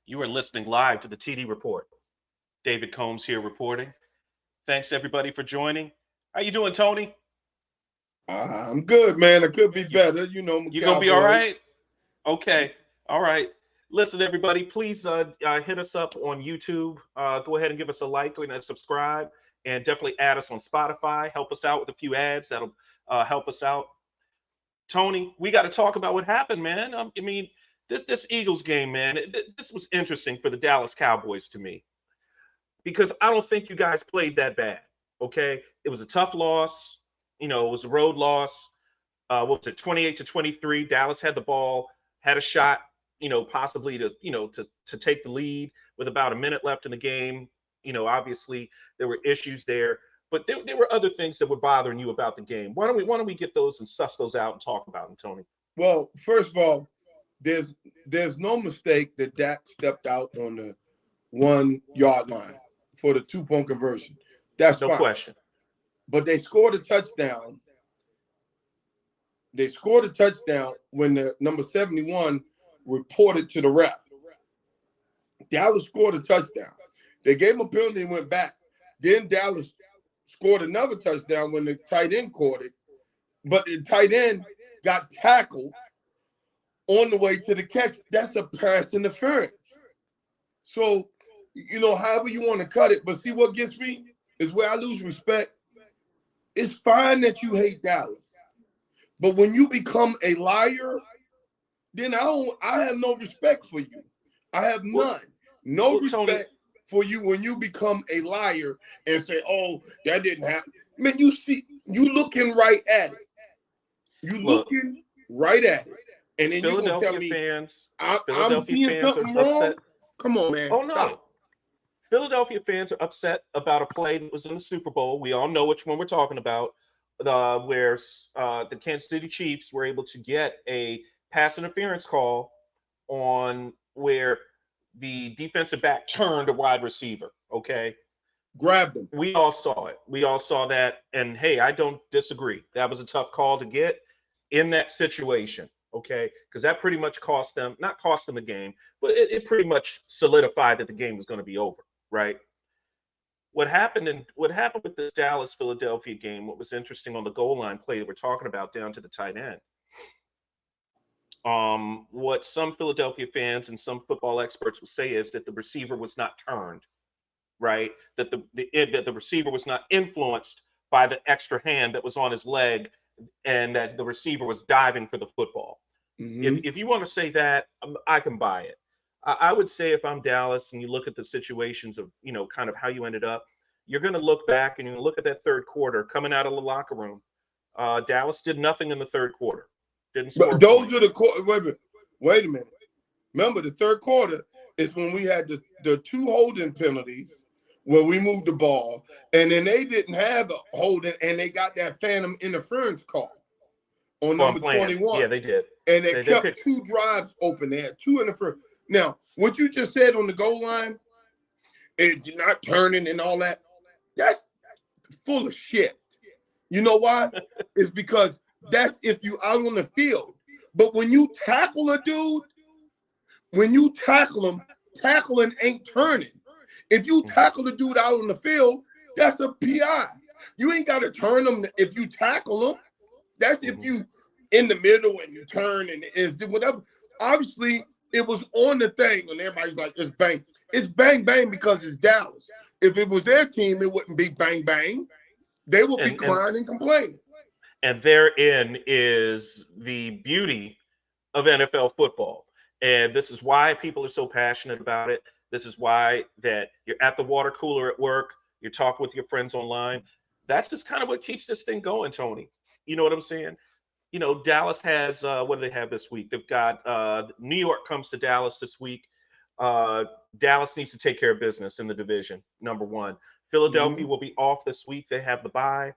You are listening live to the TD Report. David Combs here reporting. Thanks everybody for joining. How you doing, Tony? I'm good, man. I could be You better. You know, my you gonna be all right? Cowboys. Okay, all right. Listen, everybody, please hit us up on YouTube. Go ahead and give us a like and a subscribe, and definitely add us on Spotify. Help us out with a few ads. That'll help us out. Tony, we got to talk about what happened, man. I mean, this Eagles game, man. This was interesting for the Dallas Cowboys to me because I don't think you guys played that bad. Okay, it was a tough loss. It was a road loss. What was it, 28-23? Dallas had the ball, had a shot, possibly to take the lead with about a minute left in the game. Obviously there were issues there, but there were other things that were bothering you about the game. Why don't we get those and suss those out and talk about them, Tony? Well, first of all, there's no mistake that Dak stepped out on the 1 yard line for the 2-point conversion. That's No fine. question. But they scored a touchdown. They scored a touchdown when the number 71 reported to the ref. Dallas scored a touchdown. They gave him a penalty and went back. Then Dallas scored another touchdown when the tight end caught it. But the tight end got tackled on the way to the catch. That's a pass interference. So, however you want to cut it. But see what gets me is where I lose respect. It's fine that you hate Dallas. But when you become a liar, then I have no respect for you. I have none. No Tony, respect for you when you become a liar and say, "Oh, that didn't happen." Man, you looking right at it. You look, looking right at it. And then you're gonna tell Philadelphia me fans, I'm Philadelphia seeing fans are something upset. wrong? Come on, man. Oh no, Stop. Philadelphia fans are upset about a play that was in the Super Bowl. We all know which one we're talking about, where the Kansas City Chiefs were able to get a pass interference call on where the defensive back turned a wide receiver. Okay, Grab them. we all saw it. We all saw that, and hey, I don't disagree. That was a tough call to get in that situation. Okay, because that pretty much cost them, not cost them the game, but it pretty much solidified that the game was going to be over, right? What happened with this Dallas Philadelphia game, what was interesting on the goal line play that we're talking about down to the tight end. What some Philadelphia fans and some football experts will say is that the receiver was not turned, right? That the receiver was not influenced by the extra hand that was on his leg, and that the receiver was diving for the football. If Mm-hmm. if you want to say that, I can buy it. I would say if I'm Dallas and you look at the situations of kind of how you ended up, you're going to look back and you look at that third quarter coming out of the locker room. Dallas did nothing in the third quarter, didn't score But a those point. are the wait a minute. Remember, the third quarter is when we had the two holding penalties where we moved the ball, and then they didn't have a holding, and they got that phantom interference call on On number plan, yeah, 21. they did. And they They kept picked. two drives open. They had two interference. Now, what you just said on the goal line, you're not turning and all that, that's full of shit. You know why? It's because that's if you out on the field. But when you tackle a dude, when you tackle him, tackling ain't turning. If you Mhm. tackle the dude out on the field, that's a PI. You ain't got to turn him if you tackle him. That's if Mhm. you in the middle and you turn and it's whatever. Obviously, it was on the thing, and everybody's like, "It's bang." It's bang bang because it's Dallas. If it was their team, it wouldn't be bang bang. They would be And crying and complaining. and therein is the beauty of NFL football. And this is why people are so passionate about it. This is why that you're at the water cooler at work, you're talking with your friends online. That's just kind of what keeps this thing going, Tony. You know what I'm saying? Dallas has what do they have this week? They've got New York comes to Dallas this week. Uh, Dallas needs to take care of business in the division. Number one, Philadelphia Mm-hmm. will be off this week. They have the bye,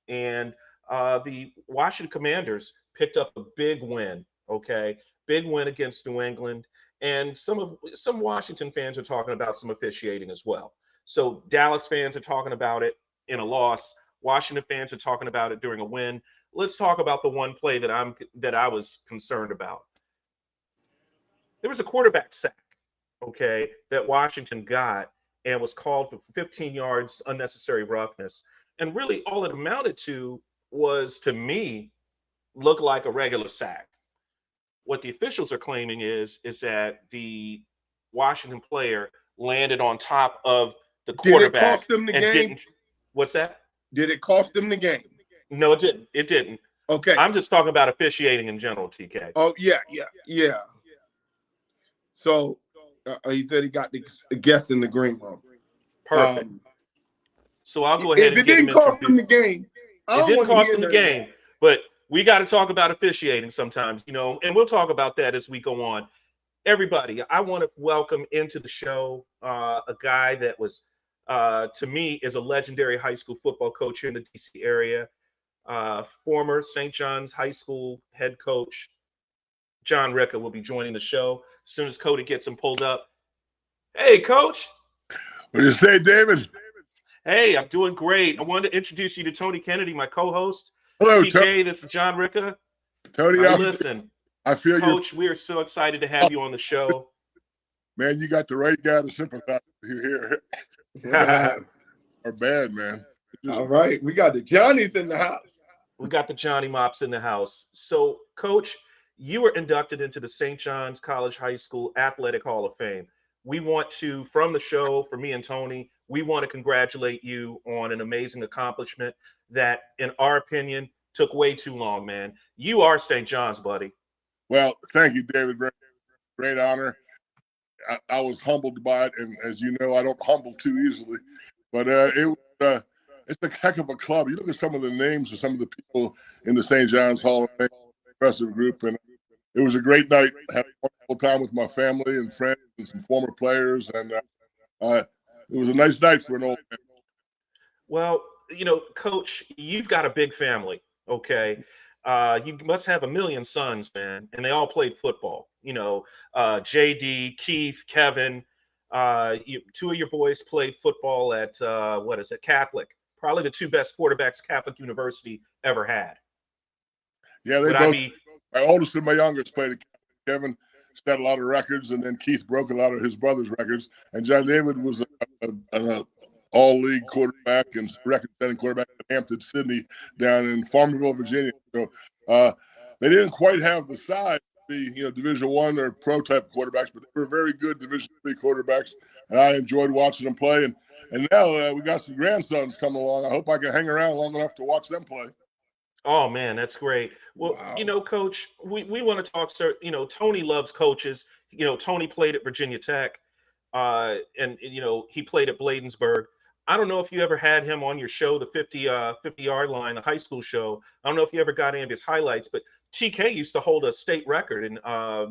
and the Washington Commanders picked up a big win. Okay, big win against New England, and some Washington fans are talking about some officiating as well. So Dallas fans are talking about it in a loss. Washington fans are talking about it during a win. Let's talk about the one play that I was concerned about. There was a quarterback sack. okay, that Washington got and was called for 15 yards unnecessary roughness. And really all it amounted to was, to me, look like a regular sack. What the officials are claiming is that the Washington player landed on top of the Did it quarterback cost them the and game? didn't. What's that? Did it cost them the game? No, it didn't. It didn't. Okay. I'm just talking about officiating in general, TK. Oh yeah, yeah, yeah. So he said he got the guest in the green room. Perfect. Um, So I'll go ahead if and it get him didn't cost them introduced. the game, I It don't didn't want to cost hear them the none of that. game, but we got to talk about officiating sometimes, and we'll talk about that as we go on. Everybody, I want to welcome into the show a guy that was, to me, is a legendary high school football coach here in the DC area, former St. John's High School head coach. John Ricca will be joining the show as soon as Cody gets him pulled up. Hey, coach. What do you say, David? Hey, I'm doing great. I wanted to introduce you to Tony Kennedy, my co-host. Hello, TK, this is John Ricca. Tony. Now listen, I feel you, Coach, we are so excited to have you on the show. man. You got the right guy to sympathize with you here. Yeah. Or bad, man. All right, we got the Johnnies in the house. We got the Johnny Mops in the house. So, Coach, you were inducted into the St. John's College High School Athletic Hall of Fame. We want to, from the show, for me and Tony, we want to congratulate you on an amazing accomplishment that, in our opinion, took way too long, man. You are St. John's, buddy. Well, thank you, David. Very great honor. I was humbled by it, and as you know, I don't humble too easily. But it's a heck of a club. You look at some of the names of some of the people in the St. John's Hall of Fame, impressive group, and it was a great night. Had a wonderful time with my family and friends and some former players, and it was a nice night for an old man. Well, Coach, you've got a big family, okay? You must have a million sons, man, and they all played football. JD, Keith, Kevin. Two of your boys played football at what is it, Catholic? Probably the two best quarterbacks Catholic University ever had. Yeah, they both. My oldest and my youngest played at Kevin. Set a lot of records, and then Keith broke a lot of his brother's records. And John David was an all-league quarterback and record-setting quarterback at Hampton Sydney down in Farmerville, Virginia. So they didn't quite have the size to be, Division I or pro type quarterbacks, but they were very good Division III quarterbacks, and I enjoyed watching them play. And now we got some grandsons coming along. I hope I can hang around long enough to watch them play. Oh man, that's great. Well, Wow. Coach, we want to talk, sir. Tony loves coaches. Tony played at Virginia Tech, and he played at Bladensburg. I don't know if you ever had him on your show, the 50-yard line, the high school show. I don't know if you ever got any of his highlights, but TK used to hold a state record in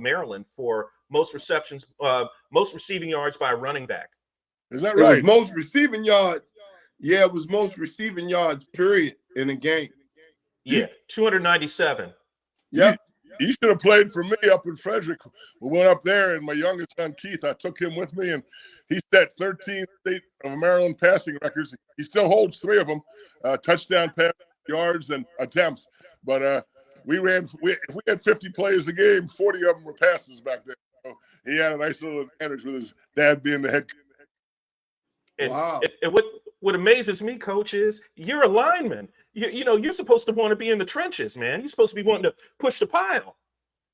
Maryland for most receptions, most receiving yards by a running back. Is that It was right? most receiving yards. Yeah, it was most receiving yards, period, in a game. Yeah, 297. Yep. You should have played for me up in Frederick. We went up there, and my youngest son, Keith, I took him with me, and he set 13 state of Maryland passing records. He still holds 3 of them, touchdown pass yards and attempts. But if we had 50 plays a game, 40 of them were passes back then. So he had a nice little advantage with his dad being the head coach. And, Wow. and what amazes me, Coach, is you're a lineman. You're supposed to want to be in the trenches, man. You're supposed to be wanting to push the pile.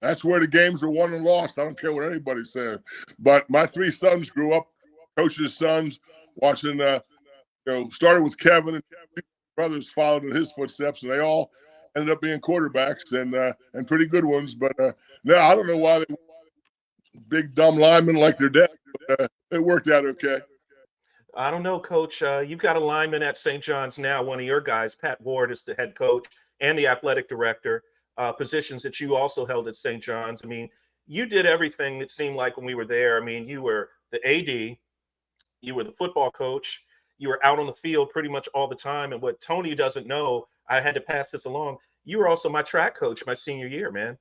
That's where the games are won and lost. I don't care what anybody says. But my 3 sons grew up, coaches' sons, watching. Started with Kevin, and brothers followed in his footsteps, and they all ended up being quarterbacks and pretty good ones. But no, I don't know why they big dumb linemen like their dad. But, it worked out okay. I don't know, Coach. You've got a lineman at St. John's now. One of your guys, Pat Ward, is the head coach and the athletic director, positions that you also held at St. John's. I mean, you did everything, it seemed like, when we were there. I mean, you were the AD, you were the football coach, you were out on the field pretty much all the time. And what Tony doesn't know, I had to pass this along, you were also my track coach my senior year, man.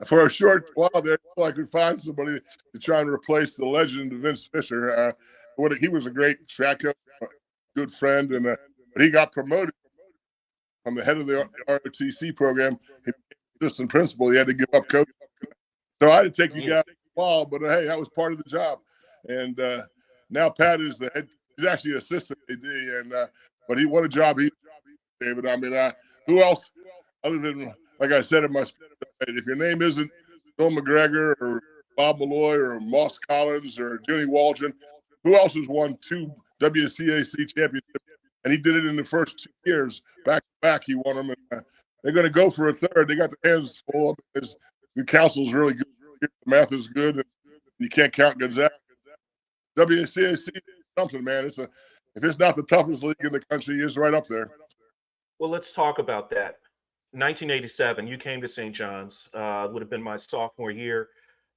For a short while there, I could find somebody to try and replace the legend Vince Fisher. He was a great track coach, good friend, and he got promoted from the head of the ROTC program. He was assistant principal. He had to give up coaching. So I had to take you guys while, but hey, that was part of the job. And now Pat is the head. He's actually assistant AD, and but what a job he, David. I mean, who else other than, like I said in my speech, if your name isn't Bill McGregor or Bob Malloy or Moss Collins or Junie Waldron, who else has won 2 WCAC championships? And he did it in the first 2 years, back to back. He won them, and they're going to go for a third. They got their hands full. The council's really good. The math is good, and you can't count Gonzaga. WCAC is something, man. If it's not the toughest league in the country, it's right up there. Well, let's talk about that. 1987, you came to St. John's. Would have been my sophomore year,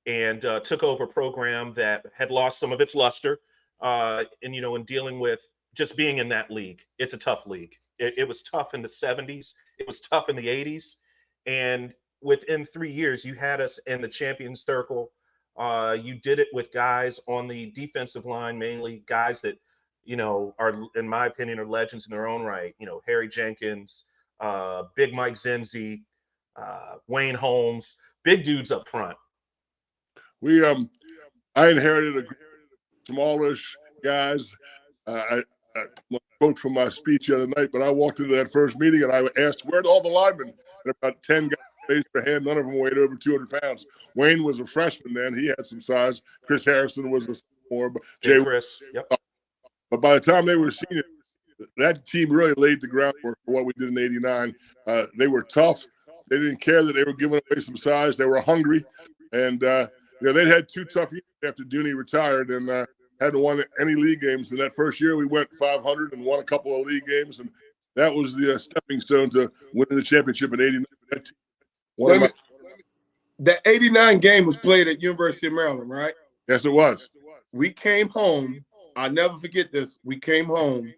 and took over a program that had lost some of its luster. And in dealing with just being in that league, it's a tough league. It was tough in the 70s. It was tough in the 80s, and within 3 years, you had us in the champions circle. You did it with guys on the defensive line, mainly guys that, are, in my opinion, are legends in their own right. Harry Jenkins, Big Mike Zinzi, Wayne Holmes, big dudes up front. I inherited a smallish guys. I quote from my speech the other night, but I walked into that first meeting and I asked, where'd all the linemen? And about 10 guys raised their hand. None of them weighed over 200 pounds. Wayne was a freshman then. He had some size. Chris Harrison was a sophomore. Chris, yep. But by the time they were seniors, that team really laid the groundwork for what we did in '89. They were tough. They didn't care that they were giving away some size. They were hungry. And, they'd had 2 tough years after Dooney retired and hadn't won any league games. And that first year we went 500 and won a couple of league games. And that was the stepping stone to winning the championship in '89. That '89 game was played at University of Maryland, right? Yes, it was. We came home. I'll never forget this. We came home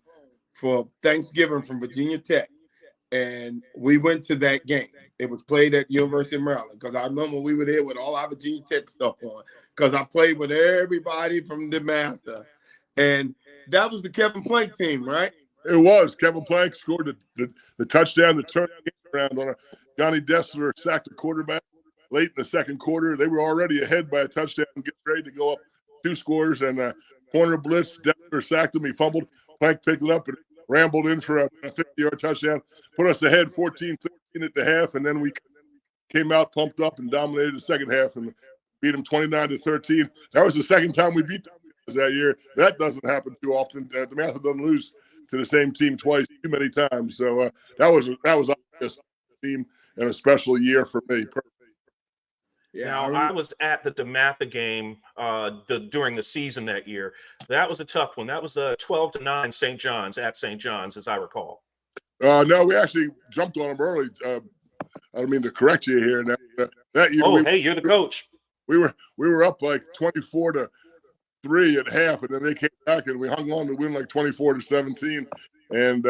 for Thanksgiving from Virginia Tech, and we went to that game. It was played at University of Maryland because I remember we were there with all our Virginia Tech stuff on because I played with everybody from the Master. And that was the Kevin Plank team, right? It was. Kevin Plank scored the touchdown, the turn around on Johnny Dessler sacked the quarterback late in the second quarter. They were already ahead by a touchdown, getting ready to go up 2 scores, and corner blitz. Dessler sacked him. He fumbled. Plank picked it up and rambled in for a 50-yard touchdown, put us ahead 14-13 at the half, and then we came out pumped up and dominated the second half and beat them 29-13. That was the second time we beat them that year. That doesn't happen too often. The Master doesn't lose to the same team twice too many times. So that was a team and a special year for me. Yeah, now, I was at the DeMatha game during the season that year. That was a tough one. That was 12-9 St. John's at St. John's, as I recall. No, we actually jumped on them early. I don't mean to correct you here. That year, hey, you're the coach. We were up like 24-3 at half, and then they came back and we hung on to win like 24-17. And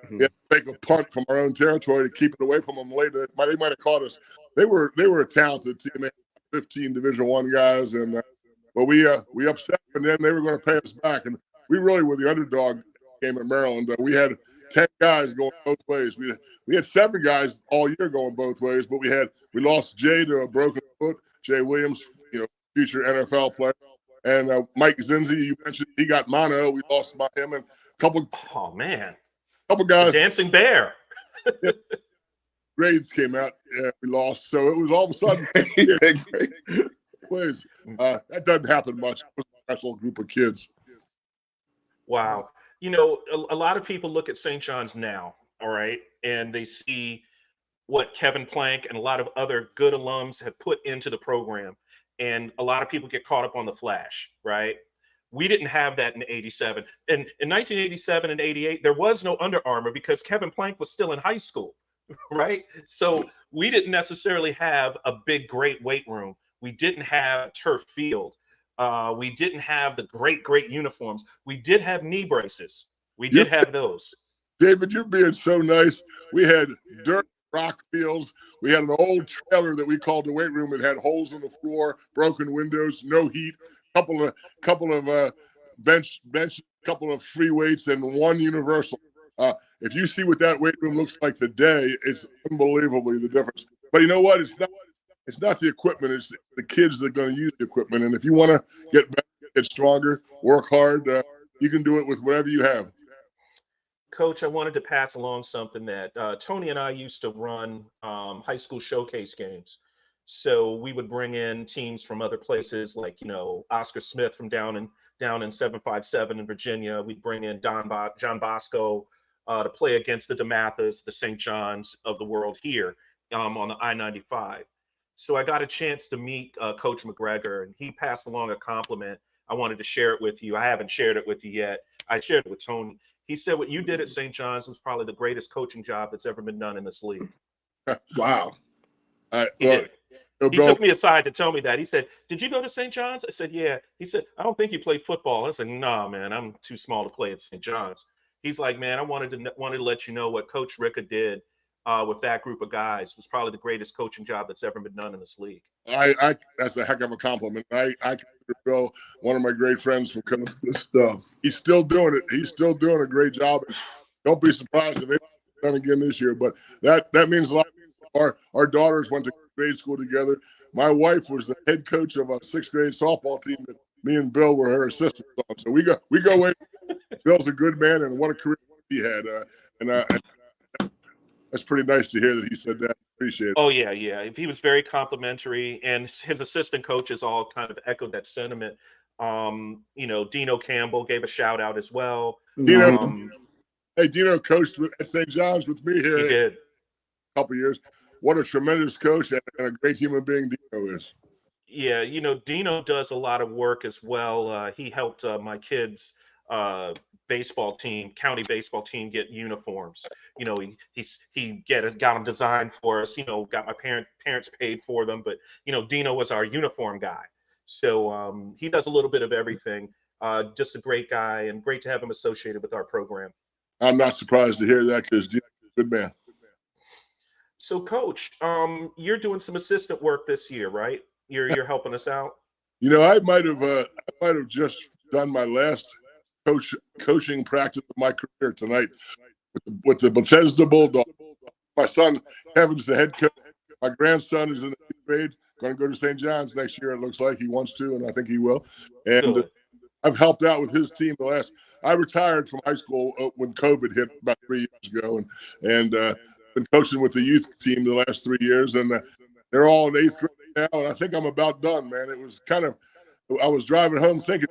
we had to make a punt from our own territory to keep it away from them later. They might have caught us. They were a talented team. They had 15 Division I guys, and but we upset them, and then they were going to pay us back. And we really were the underdog game at Maryland. We had 10 guys going both ways. We had 7 guys all year going both ways, but we lost Jay to a broken foot. Jay Williams, future NFL player, and Mike Zinzi, you mentioned, he got mono. We lost him and a couple. Oh man. Couple guys, the dancing bear. Grades came out, we lost. So it was all of a sudden. That doesn't happen much. It was a special group of kids. Wow. A lot of people look at St. John's now, all right, and they see what Kevin Plank and a lot of other good alums have put into the program. And a lot of people get caught up on the flash, right? We didn't have that in '87. And in 1987 and '88, there was no Under Armour because Kevin Plank was still in high school, right? So we didn't necessarily have a big, great weight room. We didn't have a turf field. We didn't have the great uniforms. We did have knee braces. We did have those. David, you're being so nice. We had dirt rock fields. We had an old trailer that we called the weight room. It had holes in the floor, broken windows, no heat. Couple of bench, couple of free weights, and 1 universal. If you see what that weight room looks like today, it's unbelievably the difference. But you know what? It's not it's not the equipment, it's the kids that are going to use the equipment. And if you want to get better, get stronger, work hard, you can do it with whatever you have. Coach, I wanted to pass along something that Tony and I used to run high school showcase games. So we would bring in teams from other places, like Oscar Smith from down in 757 in Virginia. We'd bring in John Bosco to play against the DeMathas, the St. John's of the world here on the I-95. So I got a chance to meet Coach McGregor, and he passed along a compliment. I wanted to share it with you. I haven't shared it with you yet. I shared it with Tony. He said what you did at St. John's was probably the greatest coaching job that's ever been done in this league. Wow. He did. He took me aside to tell me that. He said, "Did you go to St. John's?" I said, "Yeah." He said, "I don't think you played football." I said, "Nah, man, I'm too small to play at St. John's." He's like, "Man, I wanted to let you know what Coach Ricca did with that group of guys was probably the greatest coaching job that's ever been done in this league." That's a heck of a compliment. I consider Bill one of my great friends from coaching. He's still doing it. He's still doing a great job. Don't be surprised if they've done again this year. But that means a lot. Our daughters went to grade school together. My wife was the head coach of a 6th grade softball team that me and Bill were her assistants on. So we go way. Bill's a good man, and what a career he had. That's pretty nice to hear that he said that. Appreciate it. Oh yeah. He was very complimentary, and his assistant coaches all kind of echoed that sentiment. Dino Campbell gave a shout out as well. Dino coached at St. John's with me here. He did. A couple of years. What a tremendous coach and a great human being Dino is. Yeah, Dino does a lot of work as well. He helped my kids' baseball team, county baseball team, get uniforms. He got them designed for us. Got my parents paid for them, but Dino was our uniform guy. So he does a little bit of everything. Just a great guy, and great to have him associated with our program. I'm not surprised to hear that because Dino's a good man. So, Coach, you're doing some assistant work this year, right? You're helping us out. I might have just done my last coaching practice of my career tonight with the Bethesda Bulldogs. My son Kevin's the head coach. My grandson is in the 8th grade, going to go to St. John's next year. It looks like he wants to, and I think he will. And I've helped out with his team I retired from high school when COVID hit about 3 years ago, and been coaching with the youth team the last 3 years, and they're all in 8th grade now, and I think I'm about done, man. It was I was driving home thinking,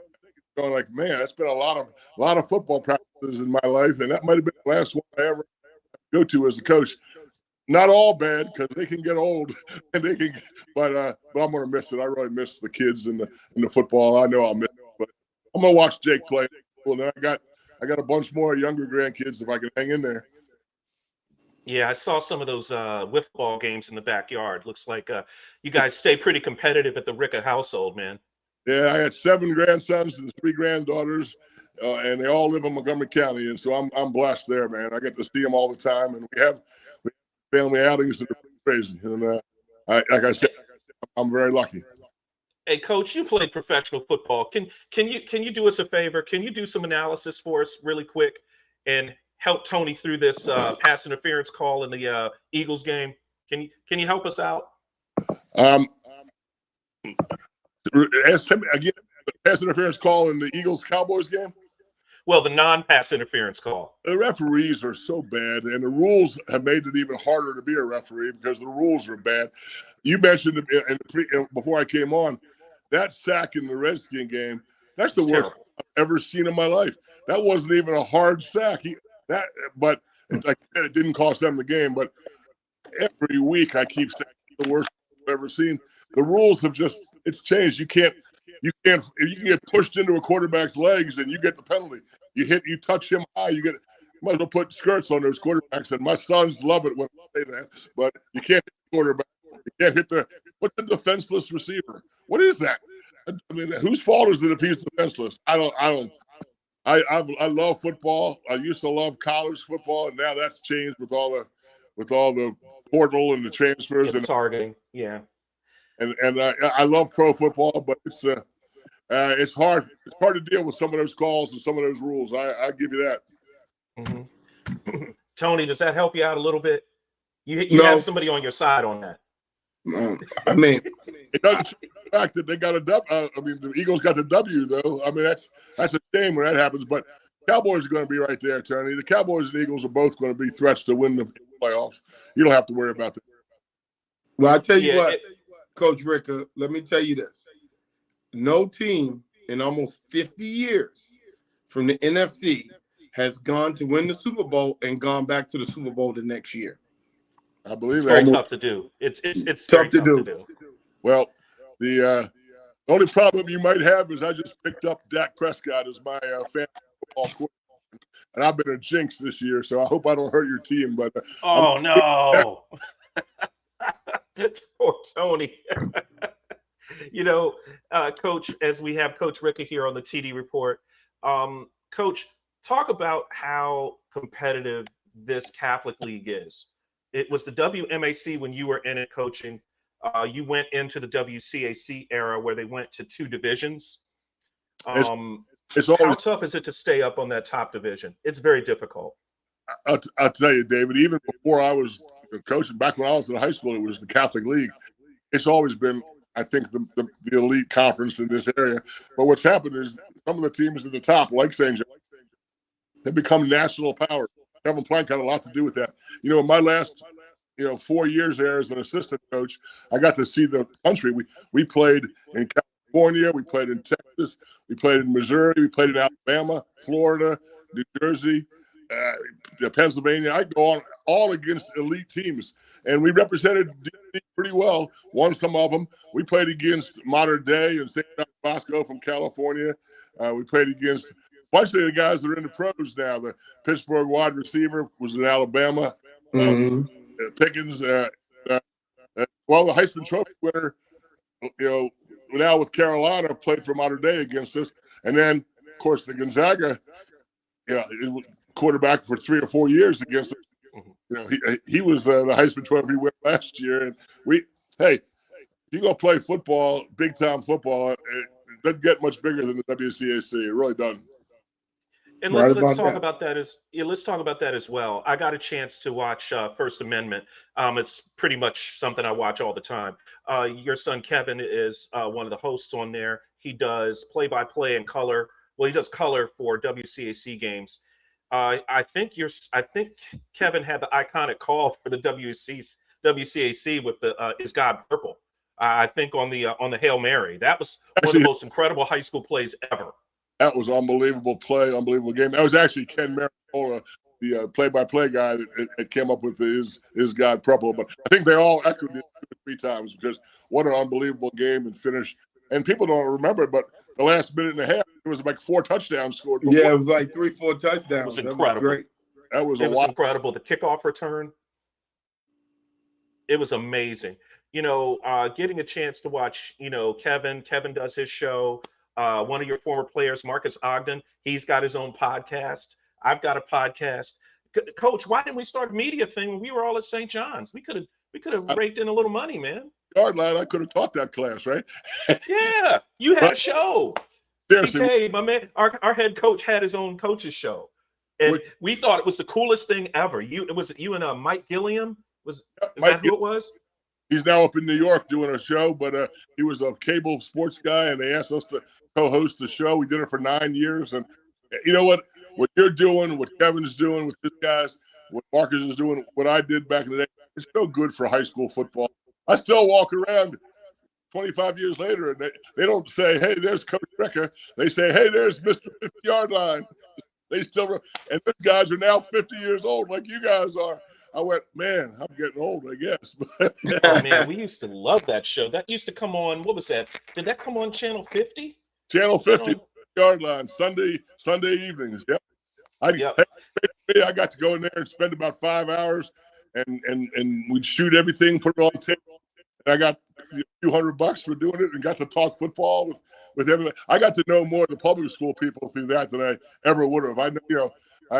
going like, man, that's been a lot of football practices in my life, and that might have been the last one I ever go to as a coach. Not all bad because they can get old, and but I'm gonna miss it. I really miss the kids and the football. I know I'll miss it, but I'm gonna watch Jake play. Well, then I got a bunch more younger grandkids if I can hang in there. Yeah, I saw some of those wiffle ball games in the backyard. Looks like you guys stay pretty competitive at the Ricca household, man. Yeah, I had 7 grandsons and 3 granddaughters, and they all live in Montgomery County, and so I'm blessed there, man. I get to see them all the time, and we have family outings that are crazy. And like I said, I'm very lucky. Hey, Coach, you played professional football. Can you do us a favor? Can you do some analysis for us really quick and help Tony through this pass interference call in the Eagles game? Can you help us out? Ask him again. The pass interference call in the Eagles-Cowboys game? Well, the non-pass interference call. The referees are so bad, and the rules have made it even harder to be a referee because the rules are bad. You mentioned before I came on, that sack in the Redskin game, that's the worst I've ever seen in my life. That wasn't even a hard sack. But like I said, it didn't cost them the game. But every week I keep saying the worst I've ever seen. The rules have it's changed. You can get pushed into a quarterback's legs and you get the penalty. You touch him high, you might as well put skirts on those quarterbacks. And my sons love it when I say that. But you can't hit the quarterback. You can't hit what's the defenseless receiver? What is that? I mean, whose fault is it if he's defenseless? I love football. I used to love college football, and now that's changed with all the portal and the transfers and targeting. Yeah. And I love pro football, but it's hard. It's hard to deal with some of those calls and some of those rules. I give you that. Mm-hmm. Tony, does that help you out a little bit? You have somebody on your side on that. I mean, It doesn't change the fact that they got a W. I mean, the Eagles got the W, though. I mean, that's a shame when that happens. But Cowboys are going to be right there, Tony. The Cowboys and Eagles are both going to be threats to win the playoffs. You don't have to worry about that. well, I tell you Yeah, what, Coach Ricker, let me tell you this. No team in almost 50 years from the NFC has gone to win the Super Bowl and gone back to the Super Bowl the next year. I believe it's very that. tough to do. It's Tough very to tough do. to do. Well, the only problem you might have is I just picked up Dak Prescott as my fantasy football quarterback, and I've been a jinx this year, so I hope I don't hurt your team. But Oh no, poor Tony. Coach, as we have Coach Ricker here on the TD Report, Coach, talk about how competitive this Catholic League is. It was the WMAC when you were in it coaching. You went into the WCAC era where they went to 2 divisions. it's How always. tough is it to stay up on that top division? It's very difficult. I'll tell you, David. Even before I was coaching, back when I was in high school, it was the Catholic League. It's always been, I think, the elite conference in this area. But what's happened is some of the teams at the top, like St. John, have become national power. Kevin Plank had a lot to do with that. In my last 4 years there as an assistant coach, I got to see the country. We played in California, we played in Texas, we played in Missouri, we played in Alabama, Florida, New Jersey, Pennsylvania. I go on all against elite teams, and we represented DC pretty well. Won some of them. We played against Modern Day and St. Bosco from California. We played against a bunch of the guys that are in the pros now. The Pittsburgh wide receiver was in Alabama. Pickens, the Heisman Trophy winner, now with Carolina, played for Modern Day against us. And then, of course, the Gonzaga, quarterback for 3 or 4 years against us. He was the Heisman Trophy winner last year. And if you go play football, big time football, it doesn't get much bigger than the WCAC. It really doesn't. And let's talk about that as well. I got a chance to watch First Amendment. It's pretty much something I watch all the time. Your son Kevin is one of the hosts on there. He does play-by-play and color. Well, he does color for WCAC games. I think Kevin had the iconic call for the WCAC with the "Is God Purple?" I think on the Hail Mary. That was one of the most incredible high school plays ever. That was unbelievable play, unbelievable game. That was actually Ken Maricola, the play-by-play guy that came up with Is God Purple. But I think they all echoed it 2 or 3 times because what an unbelievable game and finish. And people don't remember it, but the last minute and a half, it was like 4 touchdowns scored. Yeah, it was like 3-4 touchdowns. It was incredible. That was great. It was incredible. The kickoff return. It was amazing. Getting a chance to watch, Kevin does his show. One of your former players, Marcus Ogden, he's got his own podcast. I've got a podcast. Coach, why didn't we start a media thing when we were all at St. John's? We could have raked in a little money, man. Yard lad, I could have taught that class, right? Yeah, you had a show. Seriously, TK, my man, our head coach had his own coach's show, and we thought it was the coolest thing ever. You and Mike Gilliam is that who it was? He's now up in New York doing a show, but he was a cable sports guy, and they asked us to co-host the show. We did it for 9 years, and you know what you're doing, what Kevin's doing with his guys, what Marcus is doing, what I did back in the day, it's so good for high school football. I still walk around 25 years later, and they don't say, "Hey, there's Coach Ricker." They say, "Hey, there's Mr. 50-yard line." They still, and these guys are now 50 years old, like you guys are. I went, man, I'm getting old, I guess. Oh man, we used to love that show. That used to come on. What was that? Did that come on Channel 50? Channel 50, yard line, Sunday evenings. Yep. I got to go in there and spend about 5 hours, and we'd shoot everything, put it on tape. And I got a few $100 for doing it, and got to talk football with everybody. I got to know more of the public school people through that than I ever would have. I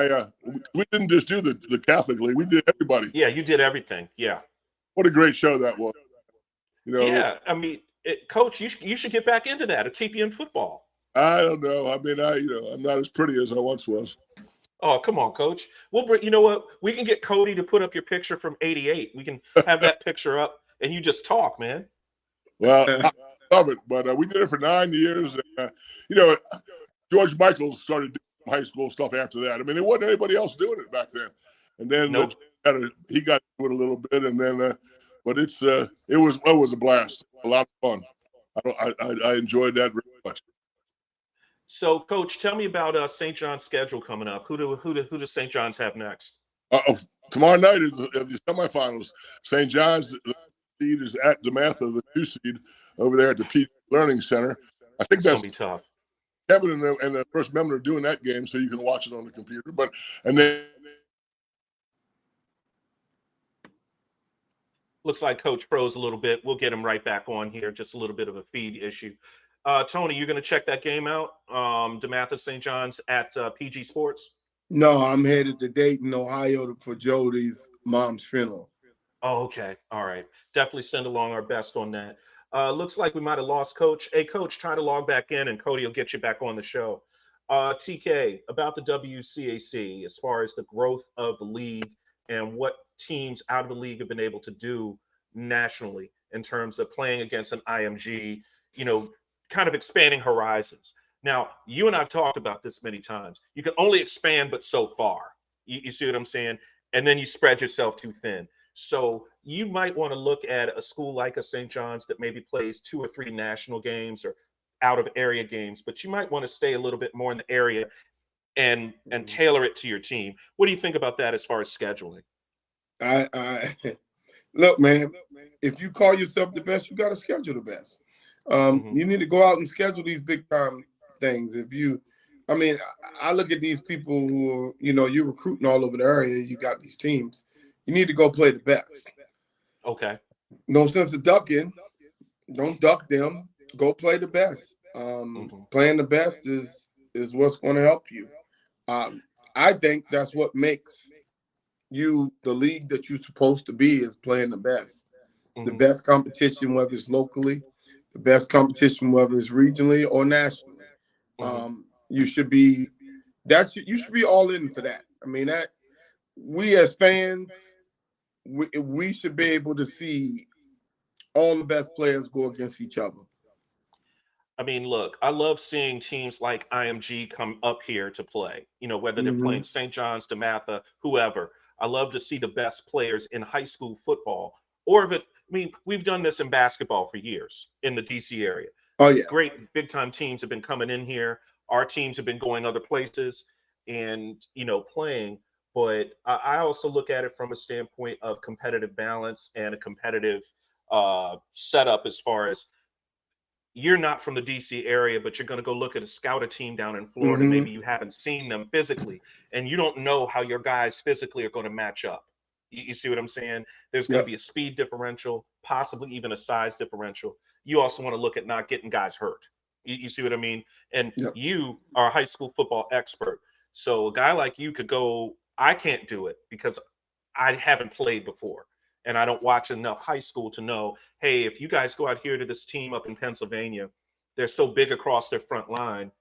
know, we didn't just do the Catholic League. We did everybody. Yeah, you did everything. Yeah. What a great show that was. Yeah, I mean, Coach, you should get back into that. It'll keep you in football. I don't know. I mean, I'm not as pretty as I once was. Oh, come on, Coach. You know what? We can get Cody to put up your picture from '88. We can have that picture up. and you just talk, man. Well, I love it, but we did it for 9 years. And, George Michael started doing high school stuff after that. I mean, there wasn't anybody else doing it back then. And then Nope. he got to it a little bit, and then, but it was a blast, a lot of fun. I enjoyed that very much. So, Coach, tell me about St. John's schedule coming up. Who does St. John's have next? Tomorrow night is the semifinals. St. John's the seed is at DeMatha, the 2 seed over there at the P Learning Center. I think that's gonna be tough. Kevin and the first member are doing that game, so you can watch it on the computer. And then looks like Coach froze a little bit. We'll get him right back on here. Just a little bit of a feed issue. Tony, you're going to check that game out? DeMatha St. John's at PG Sports? No, I'm headed to Dayton, Ohio for Jody's mom's funeral. Oh, okay. All right. Definitely send along our best on that. Looks like we might have lost Coach. Hey, Coach, try to log back in, and Cody will get you back on the show. TK, about the WCAC, as far as the growth of the league and what teams out of the league have been able to do nationally in terms of playing against an IMG, kind of expanding horizons. Now, you and I've talked about this many times. You can only expand but so far. You see what I'm saying? And then you spread yourself too thin. So you might want to look at a school like a St. John's that maybe plays 2 or 3 national games or out of area games, but you might want to stay a little bit more in the area and tailor it to your team. What do you think about that as far as scheduling? I look, man, if you call yourself the best, you got to schedule the best. You need to go out and schedule these big time things. I look at these people who are, you're recruiting all over the area. You got these teams. You need to go play the best. Okay. No sense of ducking. Don't duck them. Go play the best. Playing the best is what's going to help you. I think that's what makes you the league that you're supposed to be, is playing the best. The best competition, whether it's locally, the best competition, whether it's regionally or nationally. You should be you should be all in for that. I mean, that we as fans, we should be able to see all the best players go against each other. I mean, look, I love seeing teams like IMG come up here to play, whether they're playing St. John's, DeMatha, whoever. I love to see the best players in high school football. We've done this in basketball for years in the DC area. Oh, yeah. Great big time teams have been coming in here. Our teams have been going other places and, playing. But I also look at it from a standpoint of competitive balance and a competitive setup, as far as you're not from the DC area, but you're going to go look at a team down in Florida. Maybe you haven't seen them physically, and you don't know how your guys physically are going to match up. You see what I'm saying? There's going to be a speed differential, possibly even a size differential. You also want to look at not getting guys hurt. You see what I mean? And you are a high school football expert. So a guy like you could go, I can't do it because I haven't played before. And I don't watch enough high school to know, hey, if you guys go out here to this team up in Pennsylvania, they're so big across their front line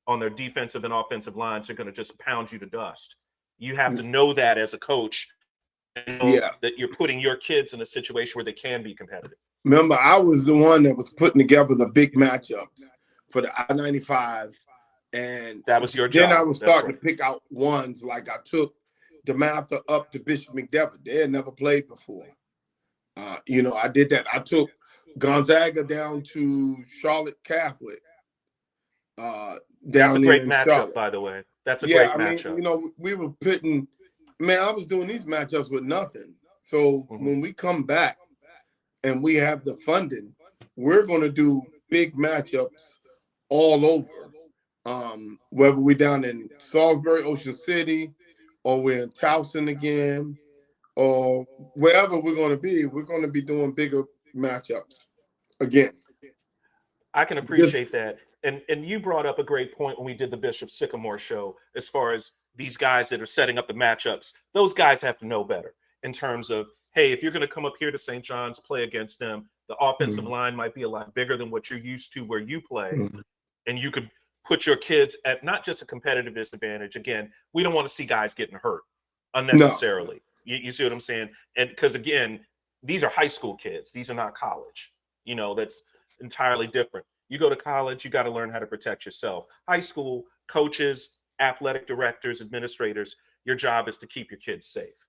on their defensive and offensive lines, they're going to just pound you to dust. You have to know that as a coach, and know that you're putting your kids in a situation where they can be competitive. Remember, I was the one that was putting together the big matchups for the I-95. And that was your job. Then I was starting to pick out ones, like I took DeMatha up to Bishop McDevitt. They had never played before. I did that. I took Gonzaga down to Charlotte Catholic. That's a great matchup, Charlotte. By the way. That's a great matchup. We were putting, I was doing these matchups with nothing. So when we come back and we have the funding, we're going to do big matchups all over. Whether we're down in Salisbury, Ocean City, or we're in Towson again, or wherever we're going to be doing bigger matchups again. I can appreciate that. And you brought up a great point when we did the Bishop Sycamore show, as far as these guys that are setting up the matchups. Those guys have to know better in terms of, hey, if you're going to come up here to St. John's, play against them, the offensive line might be a lot bigger than what you're used to where you play. And you could put your kids at not just a competitive disadvantage. Again, we don't want to see guys getting hurt unnecessarily. No. You see what I'm saying? And because, again, these are high school kids. These are not college. That's entirely different. You go to college, you got to learn how to protect yourself. High school coaches, athletic directors, administrators, your job is to keep your kids safe.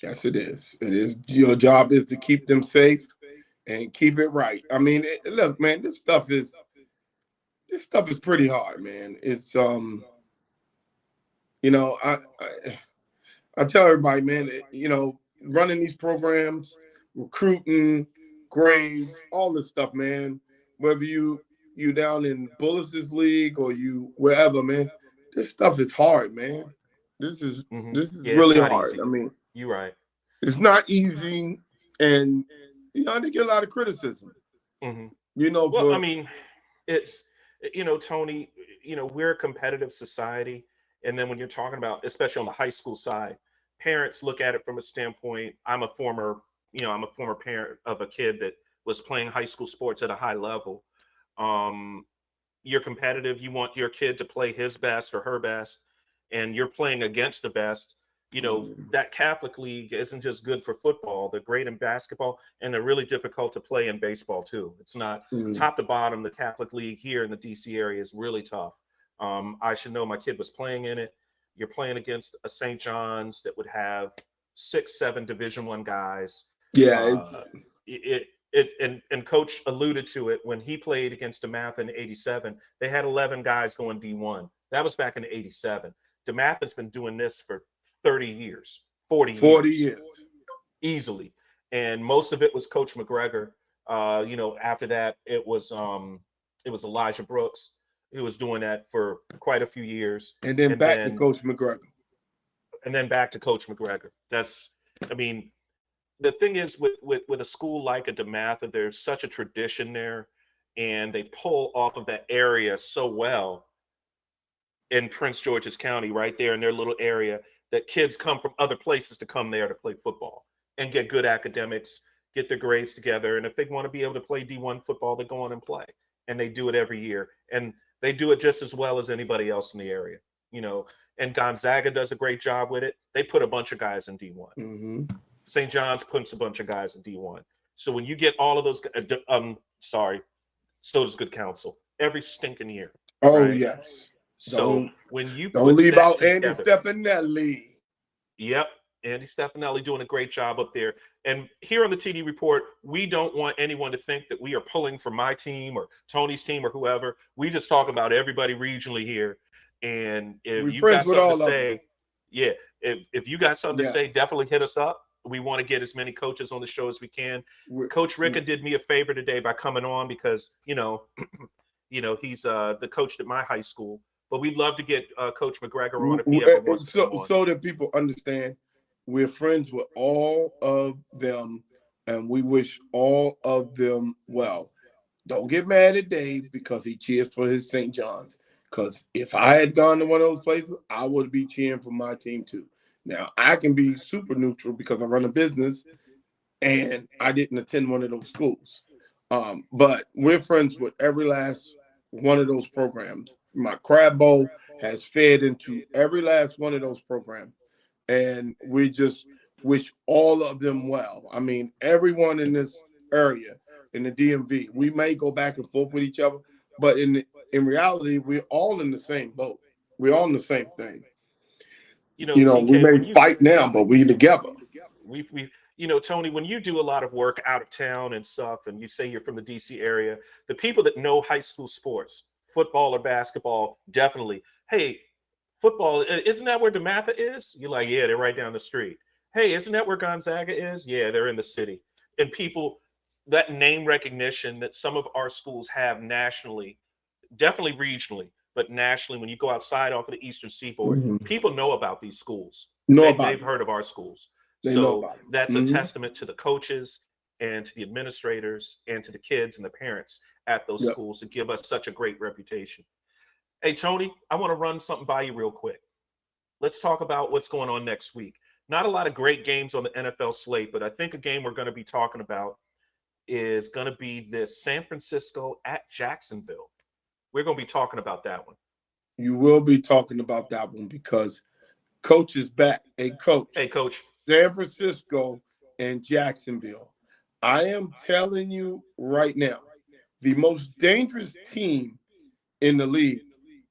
Yes, it is. It is. Your job is to keep them safe and keep it right. I mean, look, man, this stuff is pretty hard, man. It's you know, I tell everybody, man, running these programs, recruiting, grades, all this stuff, man. Whether you down in Bullis' league or you wherever, man, this stuff is hard, man. This is this is Yeah, it's really not hard. easy. I mean, You're right. it's not easy, and they get a lot of criticism. hmm Well, I For mean, it's Tony, we're a competitive society, and then when you're talking about, especially on the high school side, parents look at it from a standpoint. I'm a former parent of a kid that was playing high school sports at a high level. um you're competitive, you want your kid to play his best or her best, and you're playing against the best. That Catholic league isn't just good for football, they're great in basketball, and they're really difficult to play in baseball too. It's not mm, top to bottom. The Catholic league here in the DC area is really tough. I should know, my kid was playing in it. You're playing against a St. John's that would have 6 7 Division 1 guys. yeah, uh, and coach alluded to it when he played against DeMatha in '87. They had 11 guys going D1. That was back in '87. DeMatha's been doing this for 30 years, 40 40 years, years. easily, and most of it was Coach McGregor. After that, it was Elijah Brooks who was doing that for quite a few years, And then and back to then Coach McGregor. back to Coach McGregor. I mean, the thing is with a school like a DeMatha, there's such a tradition there, and they pull off of that area so well in Prince George's County, right there in their little area, that kids come from other places to come there to play football and get good academics, get their grades together, and if they want to be able to play D1 football, they go on and play, and they do it every year, and they do it just as well as anybody else in the area. You know, and Gonzaga does a great job with it. They put a bunch of guys in D1. Hmm. St. John's puts a bunch of guys in D1. So when you get all of those, sorry, so does Good Counsel every stinking year, Oh right? yes. So Don't when you don't put leave that out Andy together, Stefanelli. yep, Andy Stefanelli doing a great job up there. And here on the TD Report, we don't want anyone to think that we are pulling for my team or Tony's team or whoever. We just talk about everybody regionally here. And if We're you've friends got with something to all of them. say, yeah, if you got something to Yeah. say, definitely hit us up. We want to get as many coaches on the show as we can. we Coach Ricka did me a favor today by coming on because he's the coach at my high school. But we'd love to get Coach McGregor on if he ever wants to so come on. so that people understand, we're friends with all of them, and we wish all of them well. Don't get mad at Dave because he cheers for his St. John's. Because if I had gone to one of those places, I would be cheering for my team too. Now I can be super neutral because I run a business and I didn't attend one of those schools. But we're friends with every last one of those programs. My crab bowl has fed into every last one of those programs, and we just wish all of them well. I mean, everyone in this area in the DMV, we may go back and forth with each other, but in reality, we're all in the same boat. We're all in the same thing. We TK, may when you fight now, but we together. we Tony, when you do a lot of work out of town and stuff, and you say you're from the DC area, the people that know high school sports, football or basketball, definitely. Hey, football, isn't that where DeMatha is? You're like, yeah, they're right down the street. Hey, isn't that where Gonzaga is? Yeah, they're in the city. And people, that name recognition that some of our schools have nationally, definitely regionally, but nationally, when you go outside off of the Eastern Seaboard, Mhm. people know about these schools. Know about They've it. heard of our schools. They know So about it. that's a Hmm. testament to the coaches and to the administrators and to the kids and the parents at those Yep. schools that give us such a great reputation. Hey, Tony, I want to run something by you real quick. Let's talk about what's going on next week. Not a lot of great games on the NFL slate, but I think a game we're going to be talking about is going to be this San Francisco at Jacksonville. We're going to be talking about that one. You will be talking about that one because coach is back. Hey, coach, Hey, coach. San Francisco and Jacksonville. I am telling you right now, the most dangerous team in the league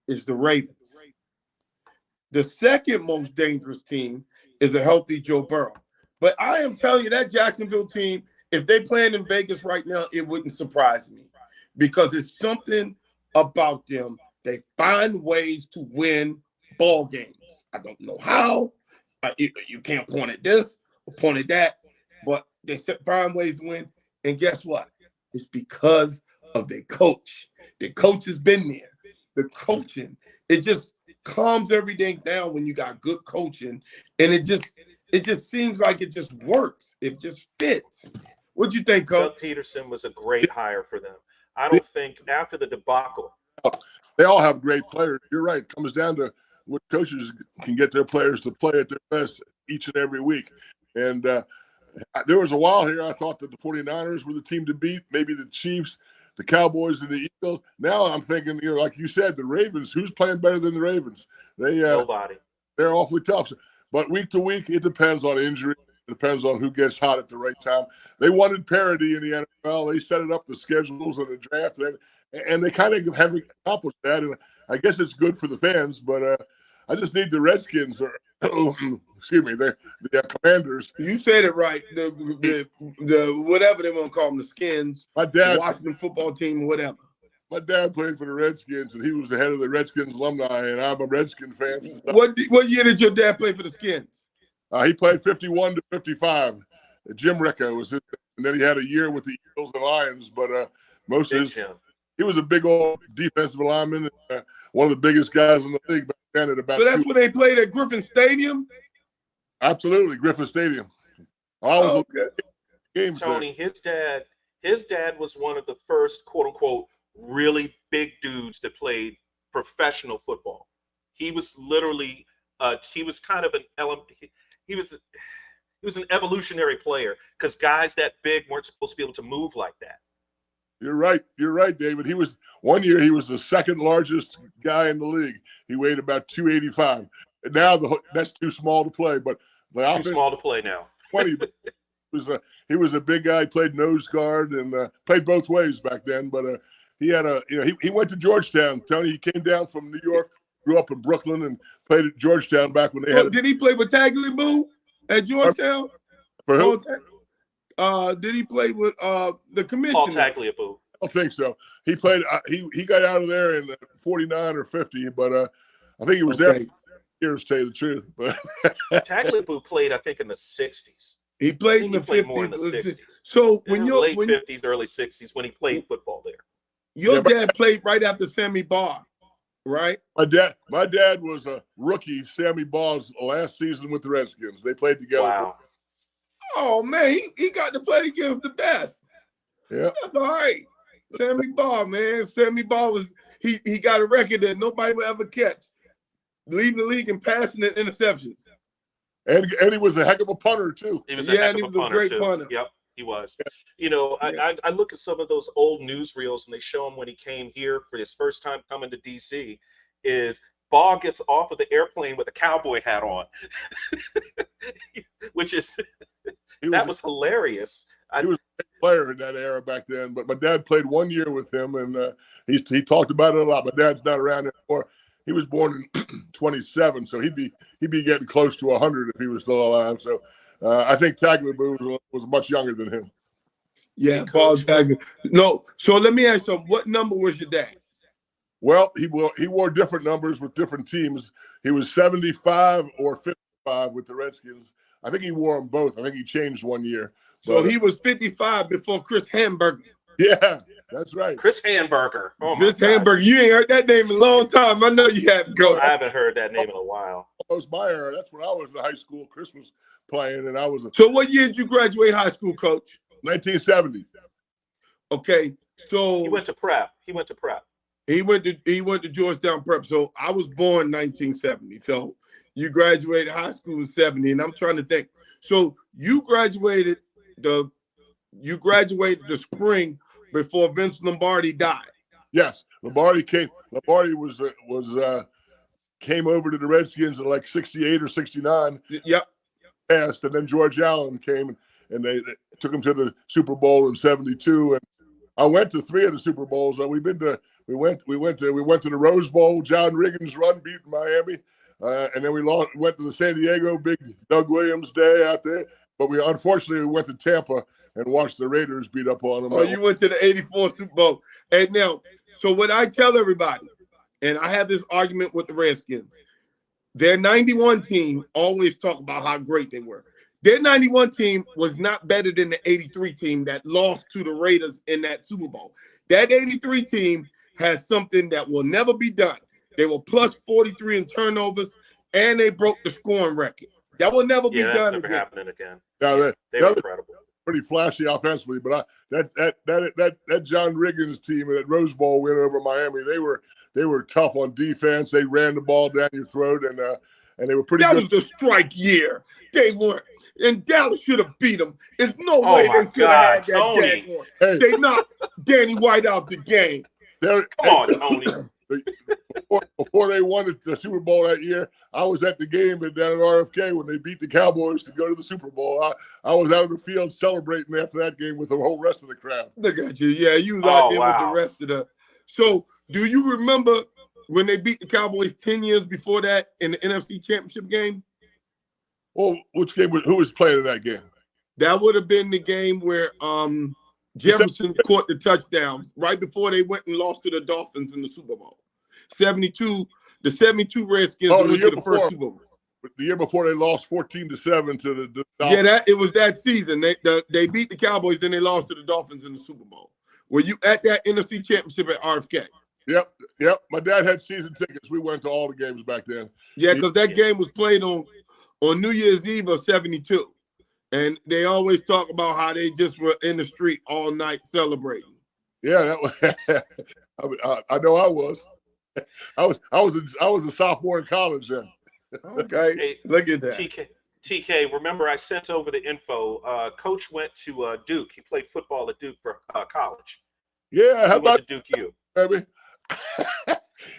is the Ravens. The second most dangerous team is a healthy Joe Burrow. But I am telling you, that Jacksonville team, if they playing in Vegas right now, it wouldn't surprise me because it's something about them. They find ways to win ball games. I don't know how. You can't point at this or point at that, but they find ways to win. And guess what? It's because of their coach. The coach has been there. The coaching, it just calms everything down when you got good coaching, and it just seems like it just works. It just fits. What do you think, Coach? Doug Peterson was a great hire for them. I don't think after the debacle. They all have great players. You're right. It comes down to what coaches can get their players to play at their best each and every week. And there was a while here I thought that the 49ers were the team to beat, maybe the Chiefs, the Cowboys, and the Eagles. Now I'm thinking, like you said, the Ravens. Who's playing better than the Ravens? Nobody. They're awfully tough. But week to week, it depends on injury. It depends on who gets hot at the right time. They wanted parity in the NFL. They set it up, the schedules and the draft, and they kind of haven't accomplished that. And I guess it's good for the fans, but I just need the Redskins, or excuse me, the Commanders. You said it right. The whatever they want to call them, the Skins. My dad, the Washington football team, whatever. My dad played for the Redskins, and he was the head of the Redskins alumni, and I'm a Redskin fan. What year did your dad play for the Skins? He played 51 to 55. Jim Ricca was his, and then he had a year with the Eagles and Lions, but most of his he was a big old defensive lineman, one of the biggest guys in the league back then at about. So that's when they played at Griffin Stadium? Absolutely, Griffin Stadium. Games Tony, there. his dad was one of the first quote unquote really big dudes that played professional football. He was literally he was kind of an element. He was an evolutionary player because guys that big weren't supposed to be able to move like that. You're right, David. He was the second largest guy in the league. He weighed about 285. And now that's too small to play, but too small to play now. 20. But he was a big guy. Played nose guard and played both ways back then. But he had he went to Georgetown. Tony, he came down from New York, grew up in Brooklyn, and played at Georgetown back when they had. Did he play with Tagliabue at Georgetown? For who? Did he play with the commissioner? Paul Tagliabue. I don't think so. He played. He got out of there in 49 or 50, but I think he was there. Years, to tell you the truth, but Tagliabue played, I think, in the 60s. He played in the 50s. More in the 60s. So when you're late 50s, early 60s, when he played football there. Your dad played right after Sammy Baugh, right? My dad was a rookie. Sammy Baugh's last season with the Redskins. They played together. Wow. Oh man, he got to play against the best. Yeah, that's all right. Sammy Baugh, man. Sammy Baugh was he got a record that nobody will ever catch, leading the league in passing and interceptions. And he was a heck of a punter too. He was a great punter. Yep, he was. I look at some of those old newsreels and they show him when he came here for his first time coming to DC. Is Baugh gets off of the airplane with a cowboy hat on, which is that was hilarious. He was a player in that era back then, but my dad played 1 year with him, and he talked about it a lot. My dad's not around anymore. He was born in 27, so he'd be getting close to 100 if he was still alive. So I think Tagliabue was much younger than him. Yeah, Paul Tagliabue. No, so let me ask you, what number was your dad? Well, he wore different numbers with different teams. He was 75 or 55 with the Redskins. I think he wore them both. I think he changed 1 year. So he was 55 before Chris Hamburger. Yeah, that's right. Chris Hamburger. Oh, Chris Hamburger. You ain't heard that name in a long time. I know you haven't. I haven't heard that name in a while. That was my era. That's when I was in high school. Chris was playing, and I was. So what year did you graduate high school, Coach? 1970. Okay, so he went to prep. He went to Georgetown Prep. So I was born 1970. So you graduated high school in 70, and I'm trying to think. So you graduated the spring before Vince Lombardi died. Yes, Lombardi came. Lombardi came over to the Redskins in like 68 or 69. Yep. Passed, and then George Allen came, and they took them to the Super Bowl in '72. And I went to 3 of the Super Bowls. We went to the Rose Bowl. John Riggins' run beat Miami, and then we went to the San Diego Big Doug Williams Day out there. But we unfortunately went to Tampa and watched the Raiders beat up on them. Oh, you went to the '84 Super Bowl. And now, so what I tell everybody, and I have this argument with the Redskins, their '91 team always talk about how great they were. Their '91 team was not better than the '83 team that lost to the Raiders in that Super Bowl. That '83 team has something that will never be done. They were plus 43 in turnovers, and they broke the scoring record. That will never be done never again. happening again. Yeah, they were incredible. Pretty flashy offensively, but that John Riggins team and that Rose Bowl win over Miami, they were tough on defense. They ran the ball down your throat, and they were pretty. That was the strike year. They weren't, and Dallas should have beat them. There's no way they should have had that game. Hey. They knocked Danny White out the game. Come on, Tony. Before they won the Super Bowl that year, I was at the game down at RFK when they beat the Cowboys to go to the Super Bowl. I was out on the field celebrating after that game with the whole rest of the crowd. Look at you. Yeah, you was out there with the rest of the. So, do you remember when they beat the Cowboys 10 years before that in the NFC Championship game? Well, which game? Who was playing in that game? That would have been the game where Jefferson caught the touchdowns right before they went and lost to the Dolphins in the Super Bowl. 72, the 72 Redskins went to the first Super Bowl. The year before they lost 14-7 to the Dolphins. Yeah, it was that season. They beat the Cowboys, then they lost to the Dolphins in the Super Bowl. Were you at that NFC Championship at RFK? Yep. My dad had season tickets. We went to all the games back then. Yeah, because that game was played on New Year's Eve of '72. And they always talk about how they just were in the street all night celebrating. Yeah, that was, I know I was. I was a sophomore in college then. Okay, hey, look at that. TK, remember I sent over the info. Coach went to Duke. He played football at Duke for college. Yeah, how about Duke U? Baby.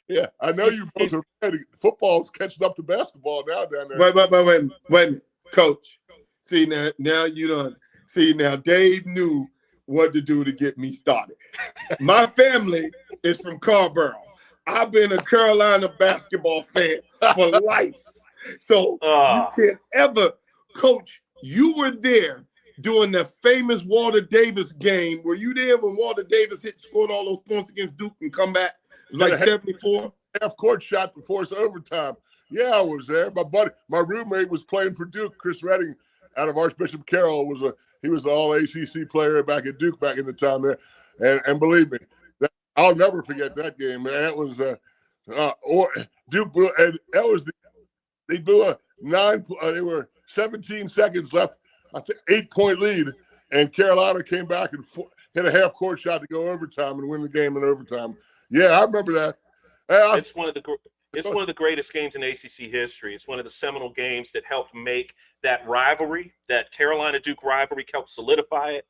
Yeah, I know you both are ready. Football's catching up to basketball now down there. Wait a minute, Coach. See now you done. See now, Dave knew what to do to get me started. My family is from Carrboro. I've been a Carolina basketball fan for life. So you can't ever, Coach, you were there during the famous Walter Davis game. Were you there when Walter Davis scored all those points against Duke and come back? It was like 74? Half-court shot to force overtime. Yeah, I was there. My roommate was playing for Duke. Chris Redding out of Archbishop Carroll was an all-ACC player back at Duke back in the time there. And believe me, I'll never forget that game, man. It was Duke blew, and that was they blew a there were 17 seconds left, I think 8-point lead, and Carolina came back and hit a half-court shot to go overtime and win the game in overtime. Yeah, I remember that. It's one of the greatest games in ACC history. It's one of the seminal games that helped make that rivalry, that Carolina-Duke rivalry, helped solidify it,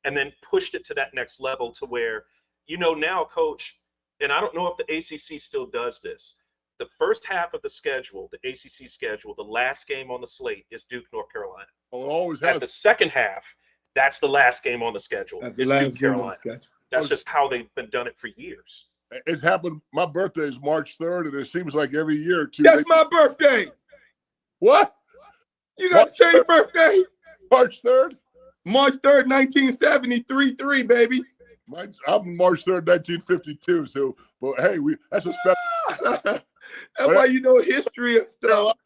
and then pushed it to that next level to where, now, Coach, and I don't know if the ACC still does this, the first half of the schedule, the ACC schedule, the last game on the slate is Duke, North Carolina. Oh, it always has. At the second half, that's the last game on the schedule. That's the last game on the schedule. That's just how they've been done it for years. It's happened. My birthday is March 3rd, and it seems like every year or two. That's my birthday. What? You got the same birthday? March 3rd? March 3rd, 1973, baby. I'm March 3rd, 1952. So, but hey, that's a special. That's why you know history and stuff.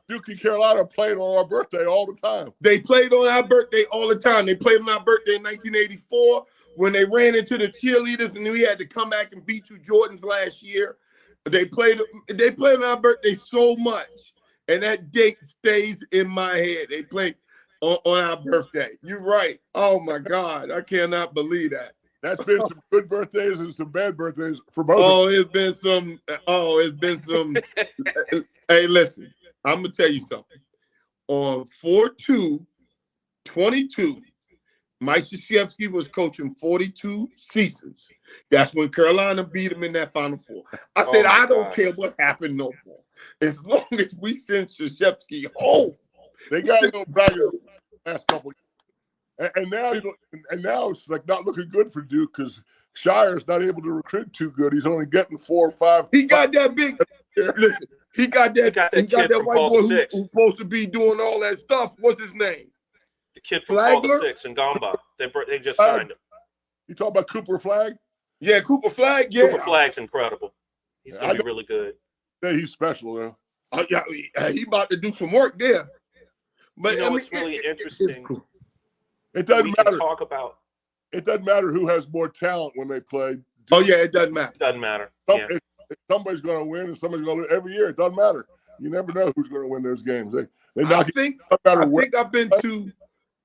Duke and Carolina played on our birthday all the time. They played on our birthday all the time. They played on our birthday in 1984 when they ran into the cheerleaders and we had to come back and beat you Jordans last year. They played on our birthday so much, and that date stays in my head. They played on our birthday. You're right. Oh my God, I cannot believe that. That's been some good birthdays and some bad birthdays for both. It's been some. Hey, listen, I'm going to tell you something. On 4/2/22, Mike Krzyzewski was coaching 42 seasons. That's when Carolina beat him in that Final Four. I said, I don't care what happened no more. As long as we send Krzyzewski home. They got a little better last couple of years. And now it's like not looking good for Duke because Shire's not able to recruit too good. He's only getting 4 or 5. He got that big. Listen, he got that white boy who's supposed to be doing all that stuff. What's his name? The kid from Call the Six in Gamba. They just signed him. You talking about Cooper Flagg? Yeah, Cooper Flagg. Yeah, Cooper Flagg's incredible. He's going to be really good. Yeah, he's special though. Yeah, he about to do some work there. But you know, it's really interesting. Cool. It doesn't matter. Talk about. It doesn't matter who has more talent when they play. Oh yeah, it doesn't matter. Doesn't matter. Somebody's going to win and somebody's going to lose every year. It doesn't matter. You never know who's going to win those games. I think I've been to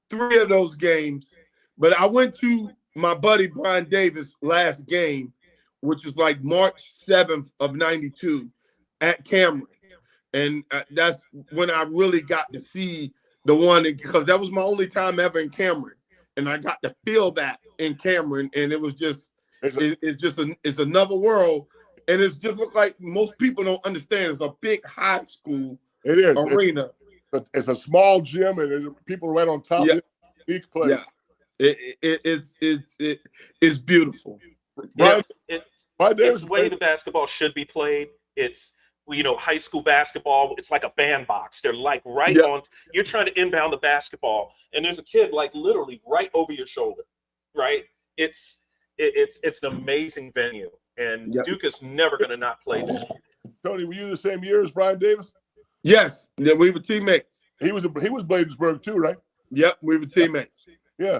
3 of those games, but I went to my buddy Brian Davis' last game, which was like March 7th of '92 at Cameron. And that's when I really got to see the one, because that was my only time ever in Cameron. And I got to feel that in Cameron. And it was just, it's another world. And it's just look like most people don't understand. It's a big high school arena. It's a small gym and people right on top of each place. Yeah. It's beautiful. It's the way the basketball should be played. It's, high school basketball. It's like a bandbox. They're like right on. You're trying to inbound the basketball, and there's a kid like literally right over your shoulder. Right? It's an amazing venue, and Duke is never going to not play there. Tony, were you the same year as Brian Davis? Yes, we were teammates. He was Bladensburg too, right? Yep, we were teammates. Yeah.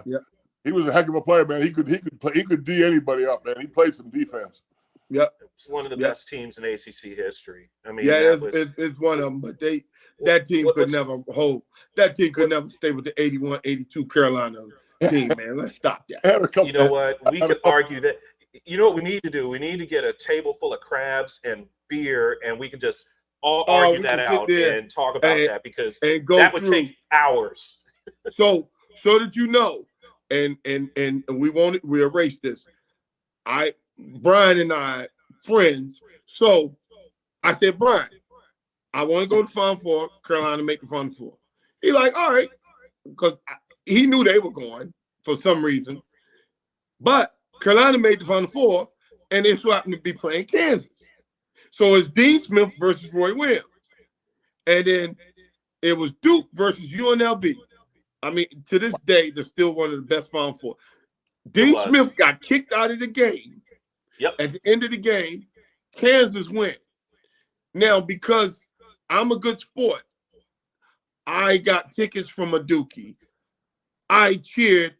He was a heck of a player, man. He could D anybody up, man. He played some defense. Yep. It's one of the best teams in ACC history. I mean, it's one of them, but that team could never hold. That team could never stay with the 81, 82 Carolina team, man. Let's stop that. You know what? We could argue that. You know what we need to do? We need to get a table full of crabs and beer, and we can just all argue that out and talk about that, because that would take hours. So that you know, and we erase this. Brian and I friends. So I said, Brian, I want to go to Final Four, Carolina make the Final Four. He like, all right, because he knew they were going for some reason. But Carolina made the Final Four, and they so happened to be playing Kansas. So it's Dean Smith versus Roy Williams. And then it was Duke versus UNLV. I mean, to this day, they're still one of the best Final Four. Dean Smith got kicked out of the game. Yep. At the end of the game, Kansas went. Now, because I'm a good sport, I got tickets from a Dookie. I cheered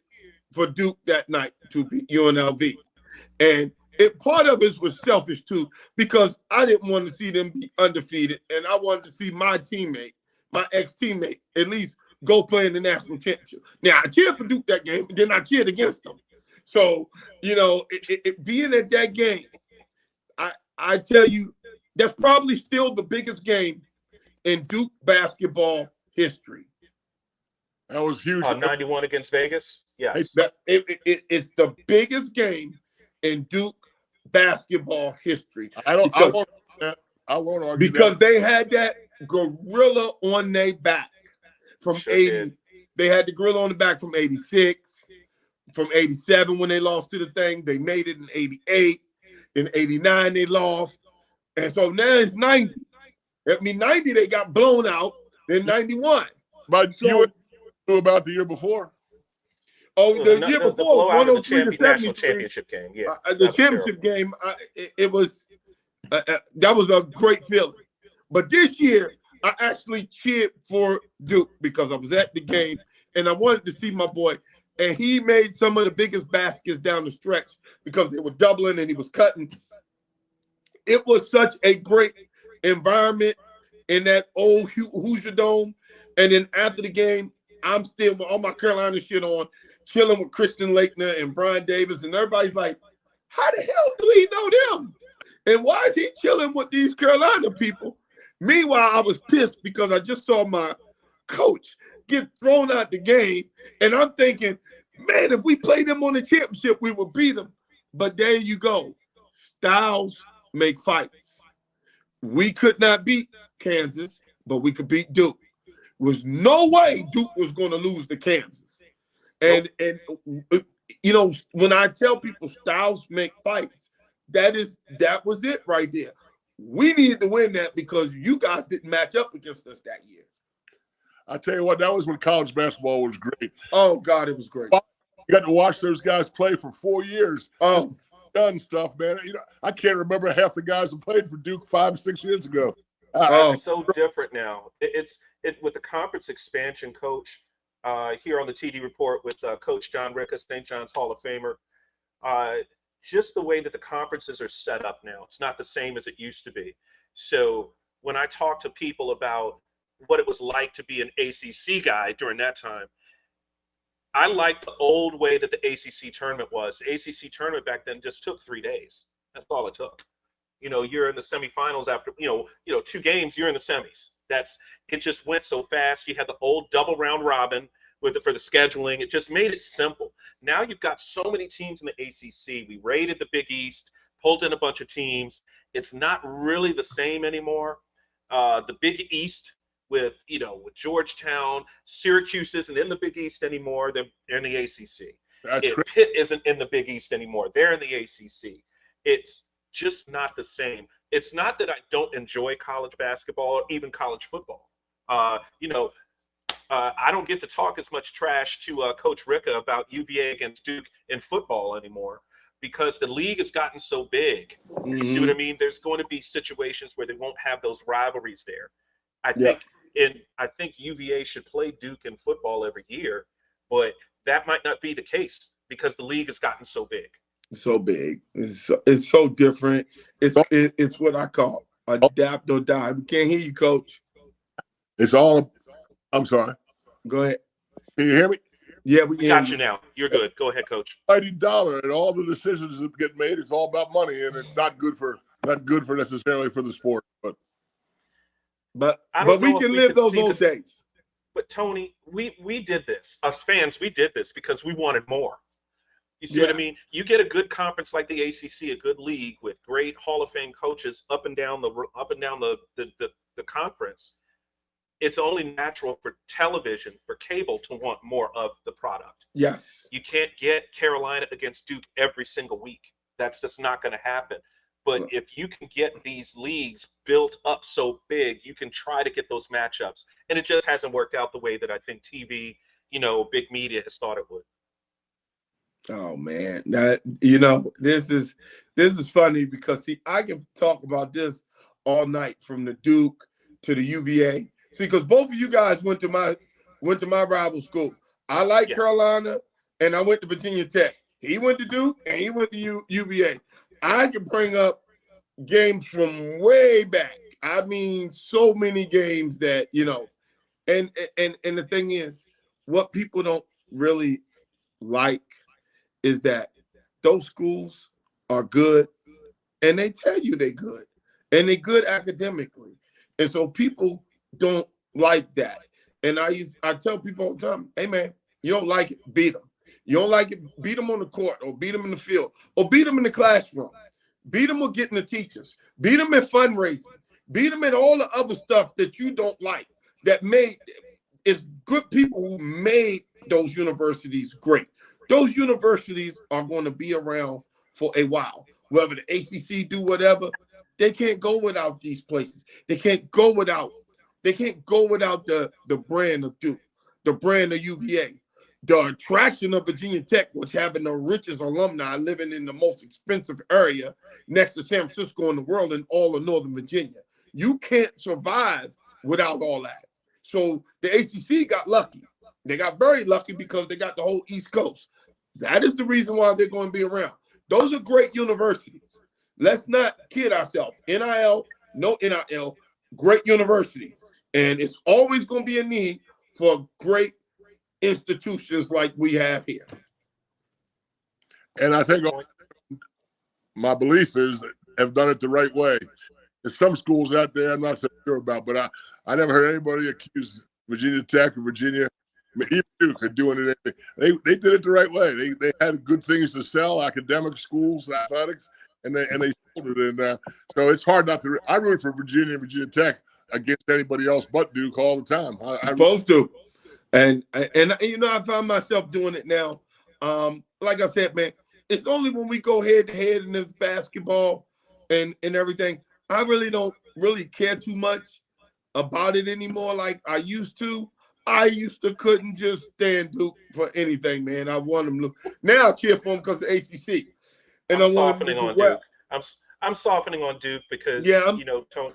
for Duke that night to beat UNLV. And part of it was selfish too, because I didn't want to see them be undefeated, and I wanted to see my teammate, my ex-teammate, at least go play in the national championship. Now, I cheered for Duke that game, and then I cheered against them. So, being at that game, I tell you, that's probably still the biggest game in Duke basketball history. That was huge. 91 against Vegas? Yes. It's the biggest game in Duke basketball history. I won't argue because they had that gorilla on their back from 80. Did. They had the gorilla on the back from 86. From 87 when they lost to the thing. They made it in 88. In 89 they lost. And so now it's 90. I mean, 90 they got blown out. Then 91. But you knew about the year before? Oh, the year before, 103 to 73. National championship game, yeah. The championship game, it was that was a great feeling. But this year, I actually cheered for Duke because I was at the game and I wanted to see my boy. And he made some of the biggest baskets down the stretch because they were doubling and he was cutting. It was such a great environment in that old Hoosier Dome. And then after the game, I'm still with all my Carolina shit on, chilling with Christian Laettner and Brian Davis. And everybody's like, how the hell do he know them? And why is he chilling with these Carolina people? Meanwhile, I was pissed because I just saw my coach get thrown out the game. And I'm thinking, man, if we played them on the championship, we would beat them. But there you go. Styles make fights. We could not beat Kansas, but we could beat Duke. There was no way Duke was going to lose to Kansas. And you know, when I tell people styles make fights, that was it right there. We needed to win that because you guys didn't match up against us that year. I tell you what, that was when college basketball was great. Oh God, it was great. You got to watch those guys play for 4 years. Oh, done stuff, man. You know, I can't remember half the guys who played for Duke 5 or 6 years ago. It's so different now. It's with the conference expansion, Coach. Here on the TD Report with Coach John Ricka, St. John's Hall of Famer. Just the way that the conferences are set up now, it's not the same as it used to be. So when I talk to people about what it was like to be an ACC guy during that time, I like the old way that the ACC tournament was. The ACC tournament back then just took 3 days. That's all it took. You know, you're in the semifinals after, 2 games, you're in the semis. It just went so fast. You had the old double round robin for the scheduling. It just made it simple. Now you've got so many teams in the ACC. We raided the Big East, pulled in a bunch of teams. It's not really the same anymore. The Big East with Georgetown, Syracuse isn't in the Big East anymore. They're in the ACC. Pitt isn't in the Big East anymore. They're in the ACC. It's just not the same. It's not that I don't enjoy college basketball or even college football. I don't get to talk as much trash to Coach Ricka about UVA against Duke in football anymore because the league has gotten so big. You see what I mean? There's going to be situations where they won't have those rivalries there. I think UVA should play Duke in football every year, but that might not be the case because the league has gotten so big. So big. It's so different. It's what I call adapt or die. We can't hear you, Coach. It's all. I'm sorry. Go ahead. Can you hear me? Yeah, we got you now. You're good. Go ahead, Coach. $90 and all the decisions that get made. It's all about money, and it's not good for necessarily for the sport. But we can live those old days. But Tony, we did this. Us fans, we did this because we wanted more. You see what I mean? You get a good conference like the ACC, a good league with great Hall of Fame coaches up and down the conference. It's only natural for television, for cable, to want more of the product. Yes. You can't get Carolina against Duke every single week. That's just not going to happen. But if you can get these leagues built up so big, you can try to get those matchups. And it just hasn't worked out the way that I think TV, big media has thought it would. Oh man, this is funny because I can talk about this all night from the Duke to the UVA. See, because both of you guys went to my rival school. I like Carolina, and I went to Virginia Tech. He went to Duke, and he went to UVA. I can bring up games from way back. I mean, so many games that and the thing is, what people don't really like is that those schools are good and they tell you they're good and they're good academically. And so people don't like that. And I tell people all the time, hey man, you don't like it, beat them. You don't like it, beat them on the court or beat them in the field or beat them in the classroom. Beat them with getting the teachers. Beat them at fundraising. Beat them at all the other stuff that you don't like it's good people who made those universities great. Those universities are going to be around for a while. Whether the ACC do whatever, they can't go without these places. They can't go without the brand of Duke, the brand of UVA, the attraction of Virginia Tech, which having the richest alumni living in the most expensive area next to San Francisco in the world and all of Northern Virginia. You can't survive without all that. So the ACC got lucky. They got very lucky because they got the whole East Coast. That is the reason why they're going to be around. Those are great universities. Let's not kid ourselves. NIL, no NIL, great universities. And it's always going to be a need for great institutions like we have here. And I think my belief is that have done it the right way. There's some schools out there I'm not so sure about, but I never heard anybody accuse Virginia Tech or Virginia, even Duke, of doing it. They did it the right way. They had good things to sell, academic schools, athletics, and they sold it. And so it's hard not to. I root for Virginia and Virginia Tech against anybody else but Duke all the time. Both do. And I found myself doing it now. Like I said, man, it's only when we go head to head in this basketball and everything. I really don't really care too much about it anymore like I used to. I used to couldn't just stand Duke for anything, man. I want them to. Now I cheer for them because of the ACC, and I'm I want them to softening do on well. Duke. I'm softening on Duke Yeah, because Tony,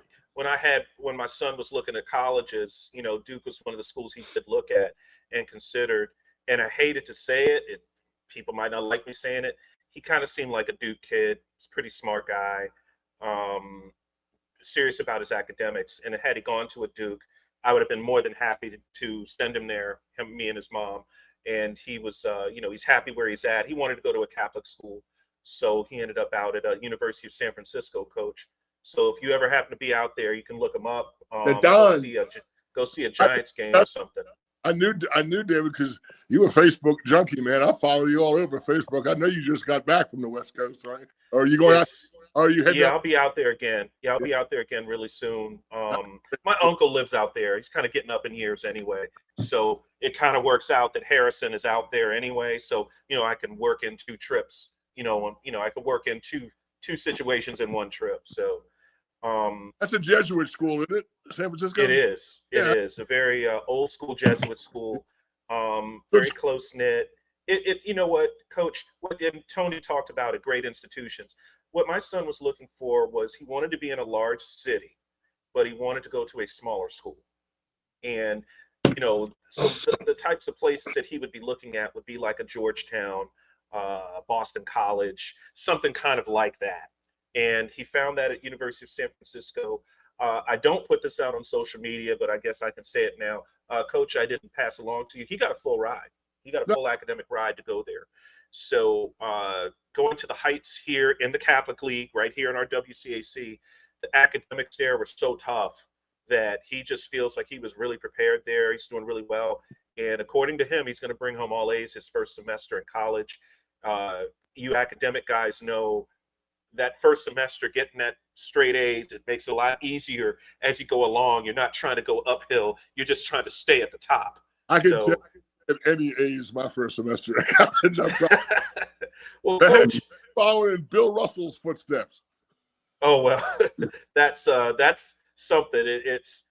when my son was looking at colleges, Duke was one of the schools he did look at and considered. And I hated to say it. People might not like me saying it. He kind of seemed like a Duke kid. He's a pretty smart guy, serious about his academics. And had he gone to a Duke, I would have been more than happy to send him there, me and his mom. And he was, he's happy where he's at. He wanted to go to a Catholic school, so he ended up out at University of San Francisco, coach. So if you ever happen to be out there, you can look him up. the Go Dons. see a I, Giants game or something. I knew David because you a Facebook junkie, man. I follow you all over Facebook. I know you just got back from the West Coast, right? Or are you going out? It's Or are you heading Yeah, out? I'll be out there again. Yeah, I'll be out there again really soon. My uncle lives out there. He's kind of getting up in years anyway, so it kind of works out that Harrison is out there anyway. So I can work in two trips. I could work in two situations in one trip. So That's a Jesuit school, isn't it? San Francisco. it is. It Yeah, is a very old school Jesuit school. good. Very close knit. You know what, Coach? What and Tony talked about at great institutions. What my son was looking for was he wanted to be in a large city, but he wanted to go to a smaller school. And so the types of places that he would be looking at would be like a Georgetown, Boston College, something kind of like that. And he found that at University of San Francisco. I don't put this out on social media, but I guess I can say it now. Coach, I didn't pass along to you. He got a full ride. He got a No, full academic ride to go there. So going to the Heights here in the Catholic League, right here in our WCAC, the academics there were so tough that he just feels like he was really prepared there. He's doing really well. And according to him, he's going to bring home all A's his first semester in college. You academic guys know that first semester getting that straight A's, it makes it a lot easier as you go along. You're not trying to go uphill. You're just trying to stay at the top. I can tell So, you any A's my first semester at college. I'm well, proud. Coach, Following in Bill Russell's footsteps. oh well, that's something. It's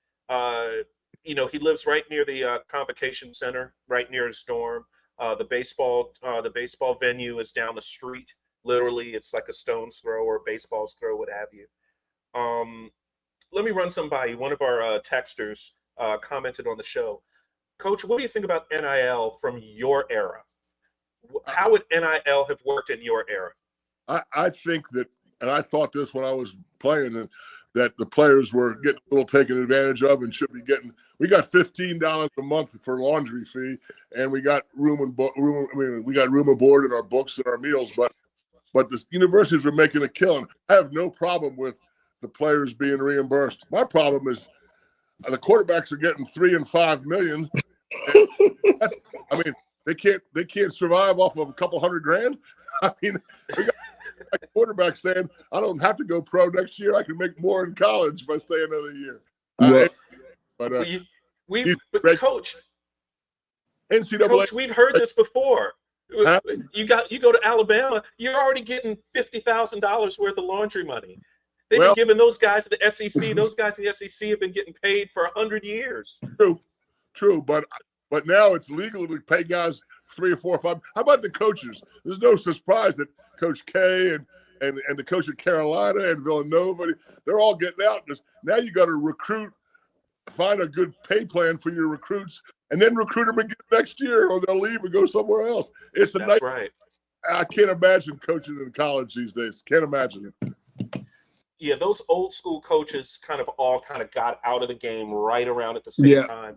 he lives right near the convocation center, right near his dorm. The baseball venue is down the street. Literally, it's like a stone's throw or a baseball's throw, what have you. Um, Let me run some by you. One of our texters commented on the show. Coach, what do you think about NIL from your era? How would NIL have worked in your era? I think that, and I thought this when I was playing, that the players were getting a little taken advantage of and should be getting. We got $15 a month for laundry fee, and we got we got room and board in our books and our meals, but the universities are making a killing. I have no problem with the players being reimbursed. My problem is the quarterbacks are getting $3 and $5 million. That's, I mean, they can't survive off of a couple $100,000. I mean, we got a quarterback saying, "I don't have to go pro next year. I can make more in college if I stay another year." Well, But But Coach, NCAA, we've heard this before. huh? You go to Alabama, you're already getting $50,000 worth of laundry money. They've Well, been giving those guys at the SEC. Those guys in the SEC have been getting paid for 100 years. true, but now it's legal to pay guys 3 or 4 or 5. How about the coaches? There's no surprise that Coach K and the coach at Carolina and Villanova, they're all getting out. Now you got to recruit, find a good pay plan for your recruits, and then recruit them again next year, or they'll leave and go somewhere else. It's a That's night. right. I can't imagine coaching in college these days. Can't imagine it. Yeah, those old school coaches all got out of the game right around at the same yeah, time.